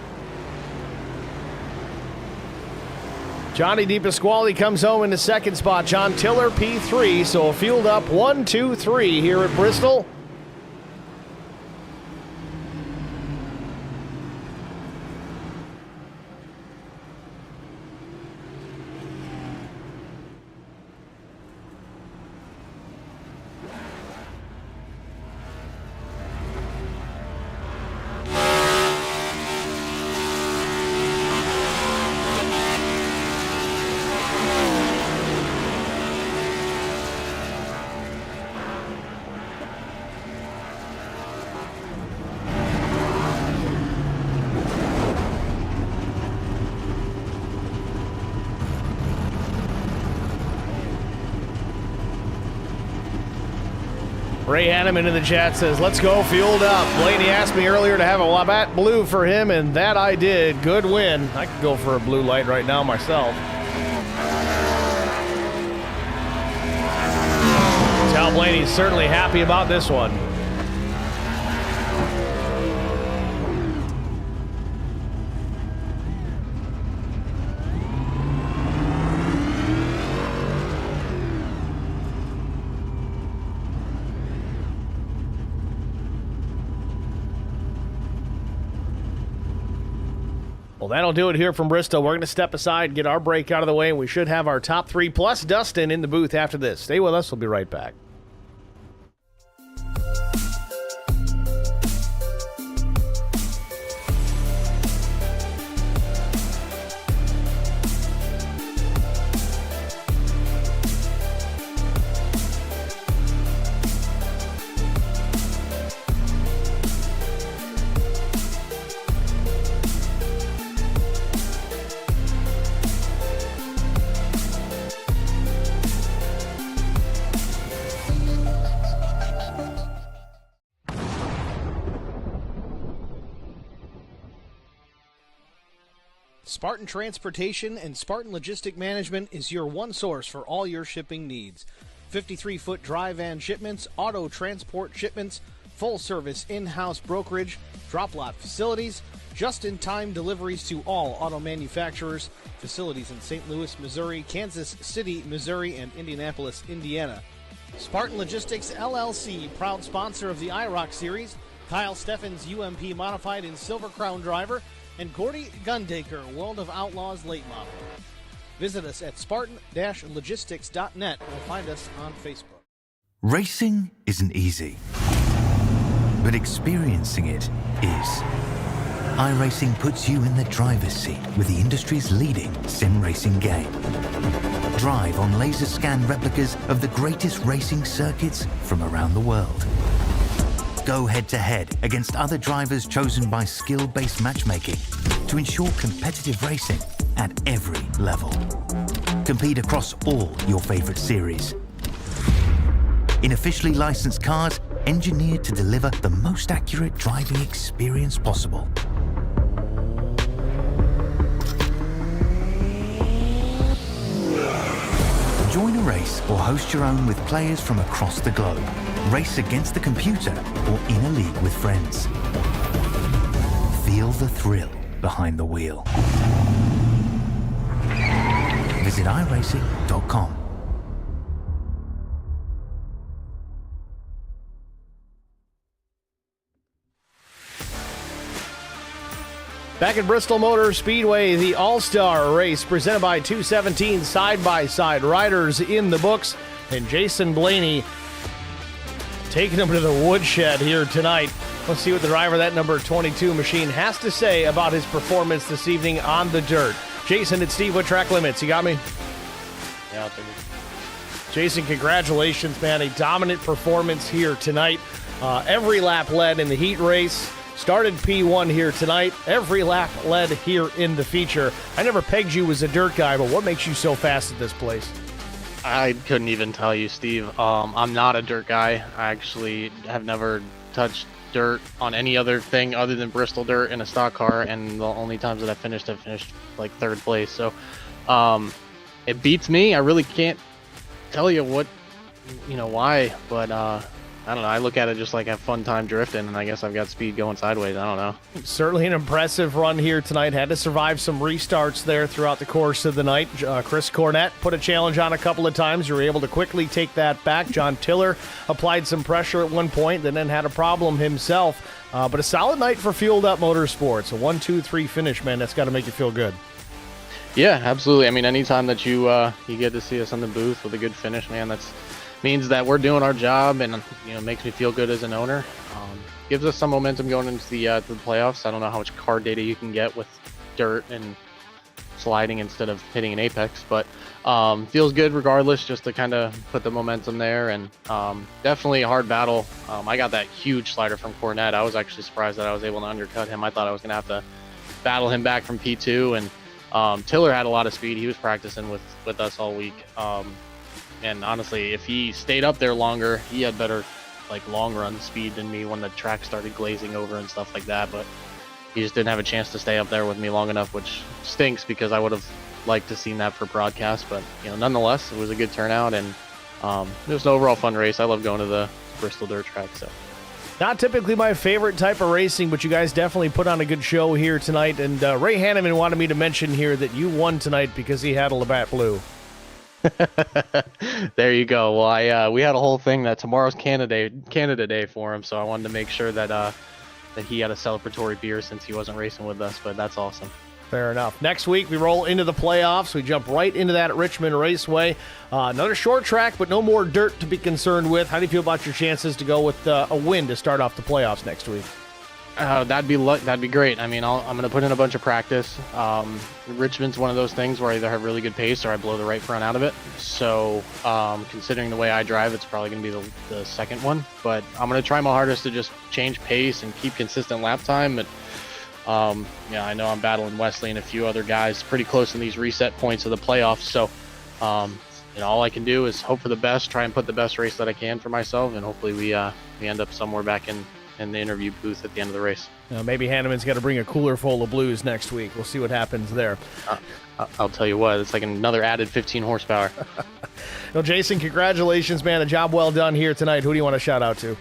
Johnny DePasquale comes home in the 2nd spot. John Tiller, P3. So fueled up 1, 2, 3 here at Bristol. Ray Hanneman in the chat says, let's go, fueled up. Blaney asked me earlier to have a Labatt Blue for him, and that I did. Good win. I could go for a blue light right now myself. Tal Blaney's certainly happy about this one. Well, that'll do it here from Bristol. We're going to step aside, get our break out of the way, and we should have our top three plus Dustin in the booth after this. Stay with us. We'll be right back. Spartan Transportation and Spartan Logistic Management is your one source for all your shipping needs. 53-foot dry van shipments, auto transport shipments, full-service in-house brokerage, drop lot facilities, just-in-time deliveries to all auto manufacturers, facilities in St. Louis, Missouri, Kansas City, Missouri, and Indianapolis, Indiana. Spartan Logistics LLC, proud sponsor of the IROC Series, Kyle Steffens UMP Modified and Silver Crown Driver, and Gordy Gundaker, World of Outlaws late model. Visit us at spartan-logistics.net or find us on Facebook. Racing isn't easy, but experiencing it is. iRacing puts you in the driver's seat with the industry's leading sim racing game. Drive on laser scan replicas of the greatest racing circuits from around the world. Go head-to-head against other drivers chosen by skill-based matchmaking to ensure competitive racing at every level. Compete across all your favorite series. In officially licensed cars, engineered to deliver the most accurate driving experience possible. Join a race or host your own with players from across the globe. Race against the computer or in a league with friends. Feel the thrill behind the wheel. Visit iRacing.com. Back at Bristol Motor Speedway, the All-Star Race presented by 217 side-by-side riders in the books. And Jason Blaney taking him to the woodshed here tonight. Let's see what the driver of that number 22 machine has to say about his performance this evening on the dirt. Jason, it's Steve with Track Limits. You got me? Yeah, I'll take it. Jason, congratulations, man. A dominant performance here tonight. Every lap led in the heat race. Started P1 here tonight. Every lap led here in the feature. I never pegged you as a dirt guy, but what makes you so fast at this place? I couldn't even tell you, Steve. I'm not a dirt guy. I actually have never touched dirt on any other thing other than Bristol dirt in a stock car, and the only times that I've finished like third place. So it beats me. I really can't tell you what, why, but I don't know. I look at it just like a fun time drifting, and I guess I've got speed going sideways. I don't know. Certainly an impressive run here tonight. Had to survive some restarts there throughout the course of the night. Chris Cornett put a challenge on a couple of times. You were able to quickly take that back. John Tiller applied some pressure at one point, and then had a problem himself. But a solid night for Fueled Up Motorsports. A 1-2-3 finish, man. That's got to make you feel good. Yeah, absolutely. I mean, anytime that you get to see us in the booth with a good finish, man, that's means that we're doing our job, and makes me feel good as an owner. Gives us some momentum going into the playoffs. I don't know how much car data you can get with dirt and sliding instead of hitting an apex, but feels good regardless, just to kind of put the momentum there. And definitely a hard battle. I got that huge slider from Cornett. I was actually surprised that I was able to undercut him. I thought I was going to have to battle him back from P2, and Tiller had a lot of speed. He was practicing with us all week. And honestly, if he stayed up there longer, he had better like long run speed than me when the track started glazing over and stuff like that, but he just didn't have a chance to stay up there with me long enough, which stinks because I would have liked to seen that for broadcast. But nonetheless, it was a good turnout, and it was an overall fun race. I love going to the Bristol dirt track. So Not typically my favorite type of racing, but you guys definitely put on a good show here tonight. And Ray Hanneman wanted me to mention here that you won tonight because he had a Labatt Blue. There you go. Well, we had a whole thing that tomorrow's Canada Day for him, so I wanted to make sure that that he had a celebratory beer since he wasn't racing with us. But that's awesome. Fair enough. Next week, we roll into the playoffs. We jump right into that at Richmond Raceway. Another short track, but no more dirt to be concerned with. How do you feel about your chances to go with a win to start off the playoffs next week? That'd be great. I mean, I'm going to put in a bunch of practice. Richmond's one of those things where I either have really good pace or I blow the right front out of it. So considering the way I drive, it's probably going to be the second one. But I'm going to try my hardest to just change pace and keep consistent lap time. But I know I'm battling Wesley and a few other guys pretty close in these reset points of the playoffs. So all I can do is hope for the best, try and put the best race that I can for myself, and hopefully we end up somewhere back in the interview booth at the end of the race. Maybe Hanneman's got to bring a cooler full of blues next week. We'll see what happens there. I'll tell you what, it's like another added 15 horsepower. Well, Jason, congratulations, man. A job well done here tonight. Who do you want to shout out to?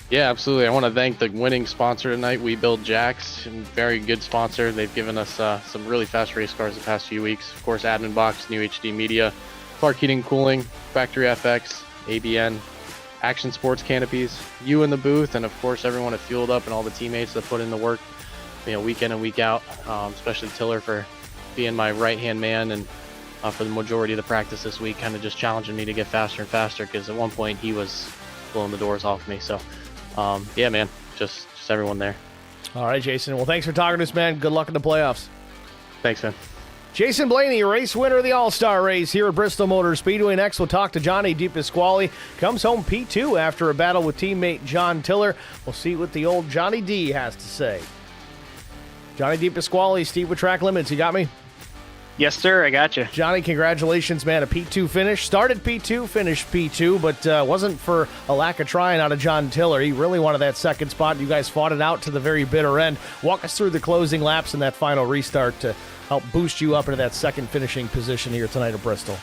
Yeah, absolutely. I want to thank the winning sponsor tonight, We Build Jacks. Very good sponsor. They've given us some really fast race cars the past few weeks. Of course, Admin Box, New HD Media, Clark Heating Cooling, Factory FX, ABN, Action Sports Canopies, you in the booth, and of course everyone at Fueled Up and all the teammates that put in the work, week in and week out, especially Tiller for being my right-hand man and for the majority of the practice this week, kind of just challenging me to get faster and faster, because at one point he was blowing the doors off me. So yeah, man, just everyone there. All right, Jason. Well, thanks for talking to us, man. Good luck in the playoffs. Thanks, man. Jason Blaney, race winner of the All-Star race here at Bristol Motor Speedway. Next, we'll talk to Johnny DePasquale. Comes home P2 after a battle with teammate John Tiller. We'll see what the old Johnny D has to say. Johnny DePasquale, Steve with Track Limits. You got me? Yes, sir. I got you. Johnny, congratulations, man. A P2 finish. Started P2, finished P2, but wasn't for a lack of trying out of John Tiller. He really wanted that second spot. You guys fought it out to the very bitter end. Walk us through the closing laps and that final restart to help boost you up into that second finishing position here tonight at Bristol.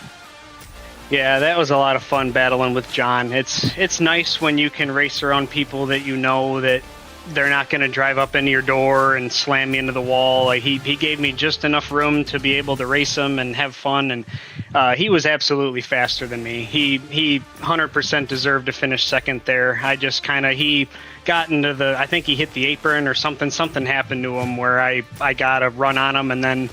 Yeah, that was a lot of fun battling with John. It's nice when you can race around people that you know that they're not going to drive up into your door and slam me into the wall. Like he gave me just enough room to be able to race him and have fun, and he was absolutely faster than me. He 100% deserved to finish second there. He got into I think he hit the apron or something happened to him where I got a run on him, and then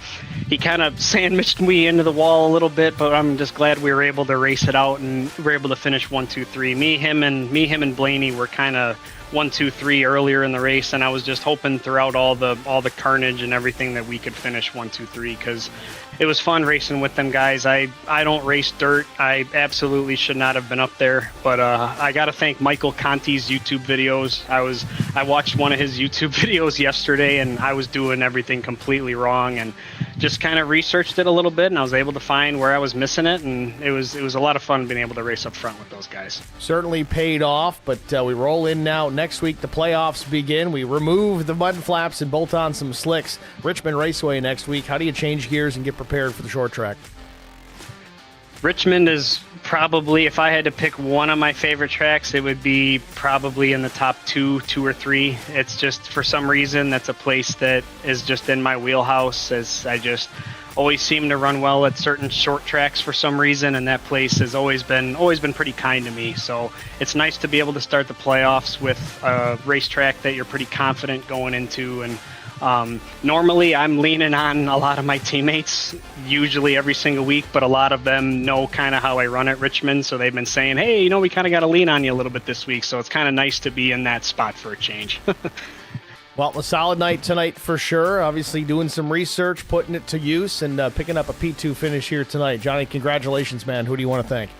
he kind of sandwiched me into the wall a little bit, but I'm just glad we were able to race it out and were able to finish 1, 2, 3. Me, him, and Blaney were kind of 1, 2, 3 earlier in the race, and I was just hoping throughout all the carnage and everything that we could finish 1, 2, 3, because it was fun racing with them guys. I don't race dirt. I absolutely should not have been up there, but I got to thank Michael Conti's YouTube videos. I watched one of his YouTube videos yesterday, and I was doing everything completely wrong, and just kind of researched it a little bit, and I was able to find where I was missing it, and it was a lot of fun being able to race up front with those guys. Certainly paid off, but we roll in now. Next week, the playoffs begin. We remove the mud flaps and bolt on some slicks. Richmond Raceway next week. How do you change gears and get prepared for the short track? Richmond is probably, if I had to pick one of my favorite tracks, it would be probably in the top two or three. It's just, for some reason, that's a place that is just in my wheelhouse, as I just always seem to run well at certain short tracks for some reason, and that place has always been pretty kind to me. So it's nice to be able to start the playoffs with a racetrack that you're pretty confident going into. And normally I'm leaning on a lot of my teammates, usually every single week, but a lot of them know kind of how I run at Richmond, so they've been saying, hey, we kind of got to lean on you a little bit this week, so it's kind of nice to be in that spot for a change. Well, a solid night tonight for sure. Obviously doing some research, putting it to use, and picking up a P2 finish here tonight. Johnny, congratulations, man. Who do you want to thank?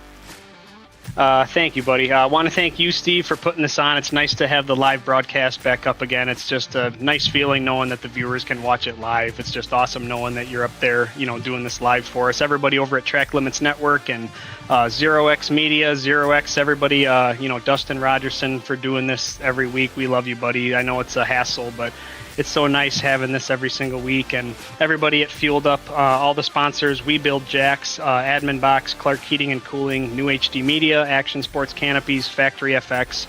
Thank you, buddy. I want to thank you, Steve, for putting this on. It's nice to have the live broadcast back up again. It's just a nice feeling knowing that the viewers can watch it live. It's just awesome knowing that you're up there, doing this live for us. Everybody over at Track Limits Network and ZeroX Media, ZeroX, everybody, Dustin Rogerson for doing this every week. We love you, buddy. I know it's a hassle, but it's so nice having this every single week. And everybody at Fueled Up, all the sponsors, We Build Jacks, Admin Box, Clark Heating and Cooling, New HD Media, Action Sports Canopies, Factory FX,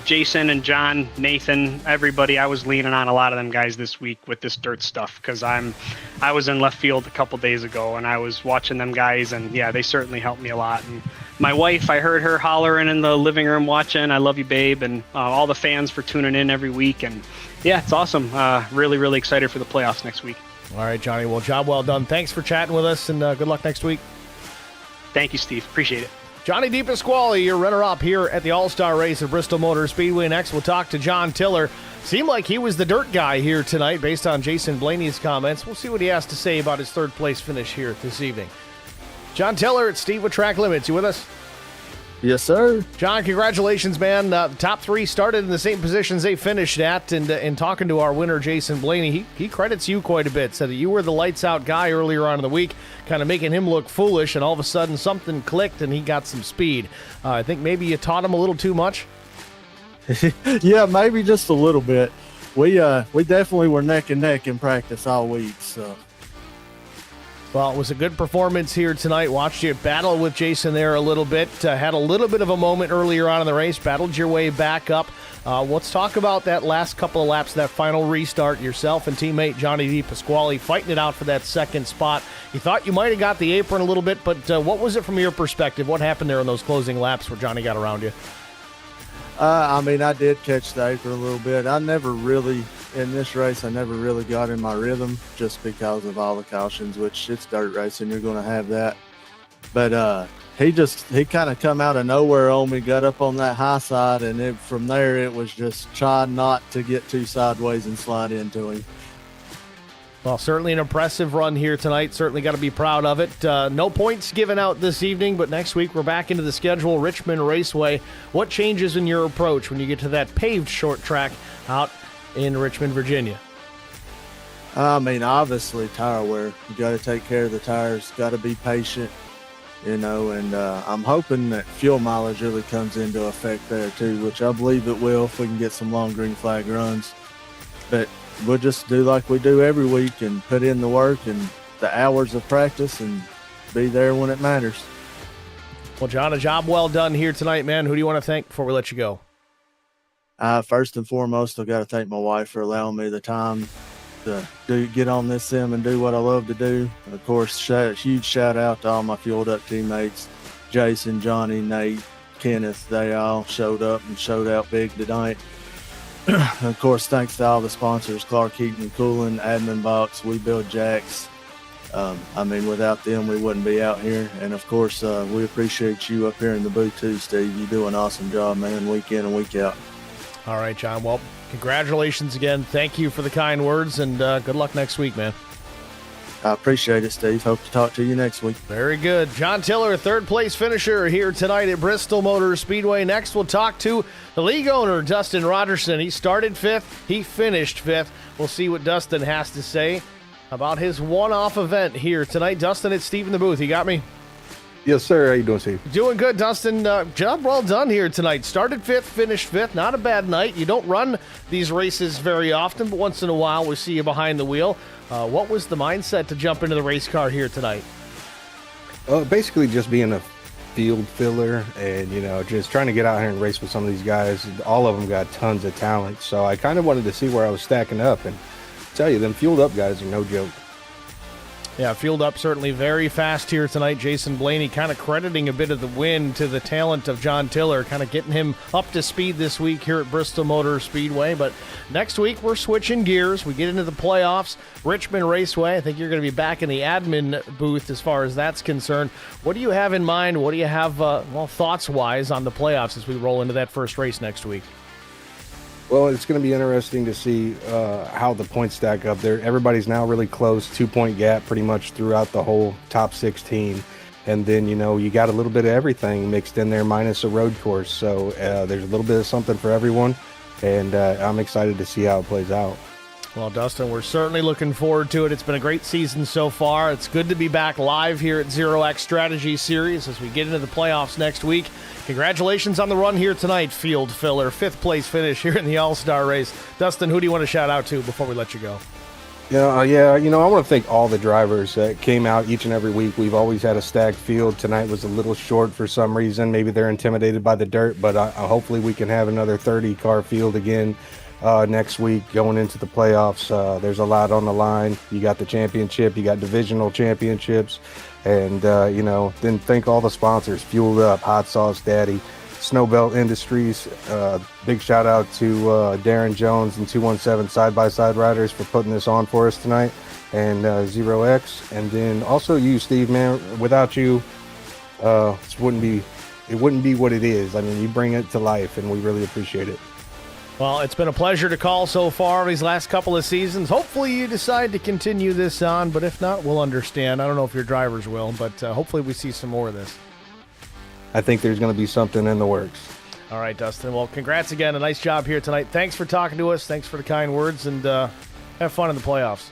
Jason and John, Nathan, everybody. I was leaning on a lot of them guys this week with this dirt stuff because I was in left field a couple days ago and I was watching them guys, and yeah, they certainly helped me a lot. And my wife, I heard her hollering in the living room watching. I love you, babe, and all the fans for tuning in every week. And yeah, it's awesome. Really, really excited for the playoffs next week. All right, Johnny. Well, job well done. Thanks for chatting with us, and good luck next week. Thank you, Steve. Appreciate it. Johnny DePasquale, your runner-up here at the All-Star Race at Bristol Motor Speedway. Next, we'll talk to John Tiller. Seemed like he was the dirt guy here tonight based on Jason Blaney's comments. We'll see what he has to say about his third-place finish here this evening. John Tiller, it's Steve with Track Limits. You with us? Yes, sir. John, congratulations, man. The top three started in the same positions they finished at, and talking to our winner, Jason Blaney, he credits you quite a bit. Said that you were the lights-out guy earlier on in the week, kind of making him look foolish, and all of a sudden something clicked and he got some speed. I think maybe you taught him a little too much? Yeah, maybe just a little bit. We definitely were neck and neck in practice all week, so... Well, it was a good performance here tonight. Watched you battle with Jason there a little bit. Had a little bit of a moment earlier on in the race. Battled your way back up. Let's talk about that last couple of laps, that final restart. Yourself and teammate Johnny DePasquale fighting it out for that second spot. You thought you might have got the apron a little bit, but what was it from your perspective? What happened there in those closing laps where Johnny got around you? I did catch the apron a little bit. In this race, I never really got in my rhythm just because of all the cautions, which it's dirt racing. You're going to have that. But he kind of come out of nowhere on me, got up on that high side, and from there it was just try not to get too sideways and slide into him. Well, certainly an impressive run here tonight. Certainly got to be proud of it. No points given out this evening, but next week we're back into the schedule, Richmond Raceway. What changes in your approach when you get to that paved short track out in Richmond, Virginia? Obviously tire wear. You got to take care of the tires, got to be patient, and I'm hoping that fuel mileage really comes into effect there too, which I believe it will if we can get some long green flag runs. But we'll just do like we do every week and put in the work and the hours of practice and be there when it matters. Well, John, a job well done here tonight, man. Who do you want to thank before we let you go? First and foremost, I've got to thank my wife for allowing me the time to get on this sim and do what I love to do. And of course, huge shout out to all my Fueled Up teammates, Jason, Johnny, Nate, Kenneth. They all showed up and showed out big tonight. Of course, thanks to all the sponsors, Clark Heating and Cooling, Admin Box, We Build Jacks. Without them, we wouldn't be out here. And of course, we appreciate you up here in the booth too, Steve. You do an awesome job, man, week in and week out. All right, John. Well, congratulations again. Thank you for the kind words, and good luck next week, man. I appreciate it, Steve. Hope to talk to you next week. Very good. John Tiller, third-place finisher here tonight at Bristol Motor Speedway. Next, we'll talk to the league owner, Dustin Rogerson. He started fifth. He finished fifth. We'll see what Dustin has to say about his one-off event here tonight. Dustin, it's Steve in the booth. You got me? Yes, sir. How you doing, Steve? Doing good, Dustin. Job well done here tonight. Started fifth, finished fifth. Not a bad night. You don't run these races very often, but once in a while we see you behind the wheel. What was the mindset to jump into the race car here tonight? Basically just being a field filler and, just trying to get out here and race with some of these guys. All of them got tons of talent, so I kind of wanted to see where I was stacking up, and tell you, them Fueled Up guys are no joke. Yeah, Fueled Up certainly very fast here tonight. Jason Blaney kind of crediting a bit of the win to the talent of John Tiller, kind of getting him up to speed this week here at Bristol Motor Speedway. But next week, we're switching gears. We get into the playoffs, Richmond Raceway. I think you're going to be back in the admin booth as far as that's concerned. What do you have in mind? What do you have, thoughts-wise on the playoffs as we roll into that first race next week? Well, it's going to be interesting to see how the points stack up there. Everybody's now really close, 2-point gap pretty much throughout the whole top 16. And then, you know, you got a little bit of everything mixed in there minus a road course. So there's a little bit of something for everyone. And I'm excited to see how it plays out. Well, Dustin, we're certainly looking forward to it. It's been a great season so far. It's good to be back live here at ZeroX Strategy Series as we get into the playoffs next week. Congratulations on the run here tonight, field filler. 5th place finish here in the All-Star race. Dustin, who do you want to shout out to before we let you go? Yeah, you know, I want to thank all the drivers that came out each and every week. We've always had a stacked field. Tonight was a little short for some reason. Maybe they're intimidated by the dirt, but hopefully we can have another 30-car field again next week going into the playoffs. There's a lot on the line. You got the championship, you got divisional championships, and, you know, then thank all the sponsors, Fueled Up, Hot Sauce Daddy, Snowbelt Industries. Big shout out to Darren Jones and 217 Side by Side Riders for putting this on for us tonight, and ZeroX, and then also you, Steve, man. Without you, it wouldn't be what it is. I mean, you bring it to life, and we really appreciate it. Well, it's been a pleasure to call so far these last couple of seasons. Hopefully you decide to continue this on, but if not, we'll understand. I don't know if your drivers will, but hopefully we see some more of this. I think there's going to be something in the works. All right, Dustin. Well, congrats again. A nice job here tonight. Thanks for talking to us. Thanks for the kind words, and have fun in the playoffs.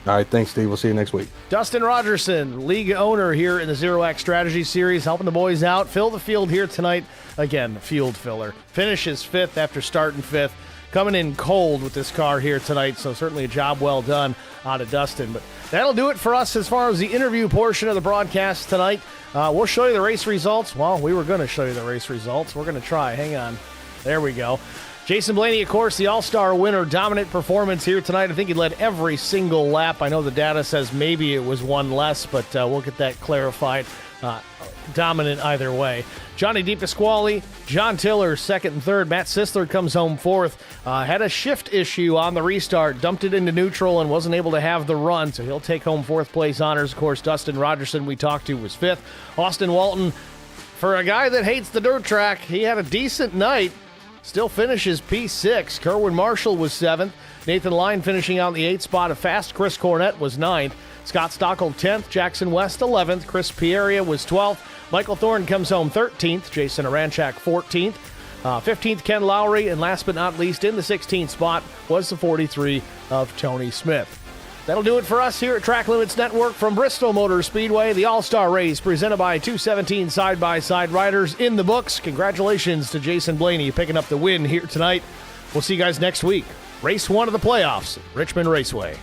All right, thanks, Steve. We'll see you next week. Dustin Rogerson, league owner here in the ZeroX Strategy Series, helping the boys out. Fill the field here tonight. Again, field filler. Finishes 5th after starting 5th. Coming in cold with this car here tonight, so certainly a job well done out of Dustin. But that'll do it for us as far as the interview portion of the broadcast tonight. We'll show you the race results. Well, we were going to show you the race results. We're going to try. Hang on. There we go. Jason Blaney, of course, the All-Star winner. Dominant performance here tonight. I think he led every single lap. I know the data says maybe it was one less, but we'll get that clarified. Dominant either way. Johnny DePasquale, John Tiller, 2nd and 3rd. Matt Sisler comes home 4th. Had a shift issue on the restart. Dumped it into neutral and wasn't able to have the run, so he'll take home 4th place honors. Of course, Dustin Rogerson, we talked to, was 5th. Austin Walton, for a guy that hates the dirt track, he had a decent night. Still finishes P6. Kerwin Marshall was 7th. Nathan Line finishing out in the 8th spot. A fast Chris Cornett was 9th. Scott Stockel 10th. Jackson West 11th. Chris Pieria was 12th. Michael Thorne comes home 13th. Jason Aranchak 14th. 15th Ken Lowry. And last but not least, in the 16th spot was the 43 of Tony Smith. That'll do it for us here at Track Limits Network from Bristol Motor Speedway. The All-Star Race presented by 217 Side-by-Side Riders in the books. Congratulations to Jason Blaney picking up the win here tonight. We'll see you guys next week. Race 1 of the playoffs, Richmond Raceway.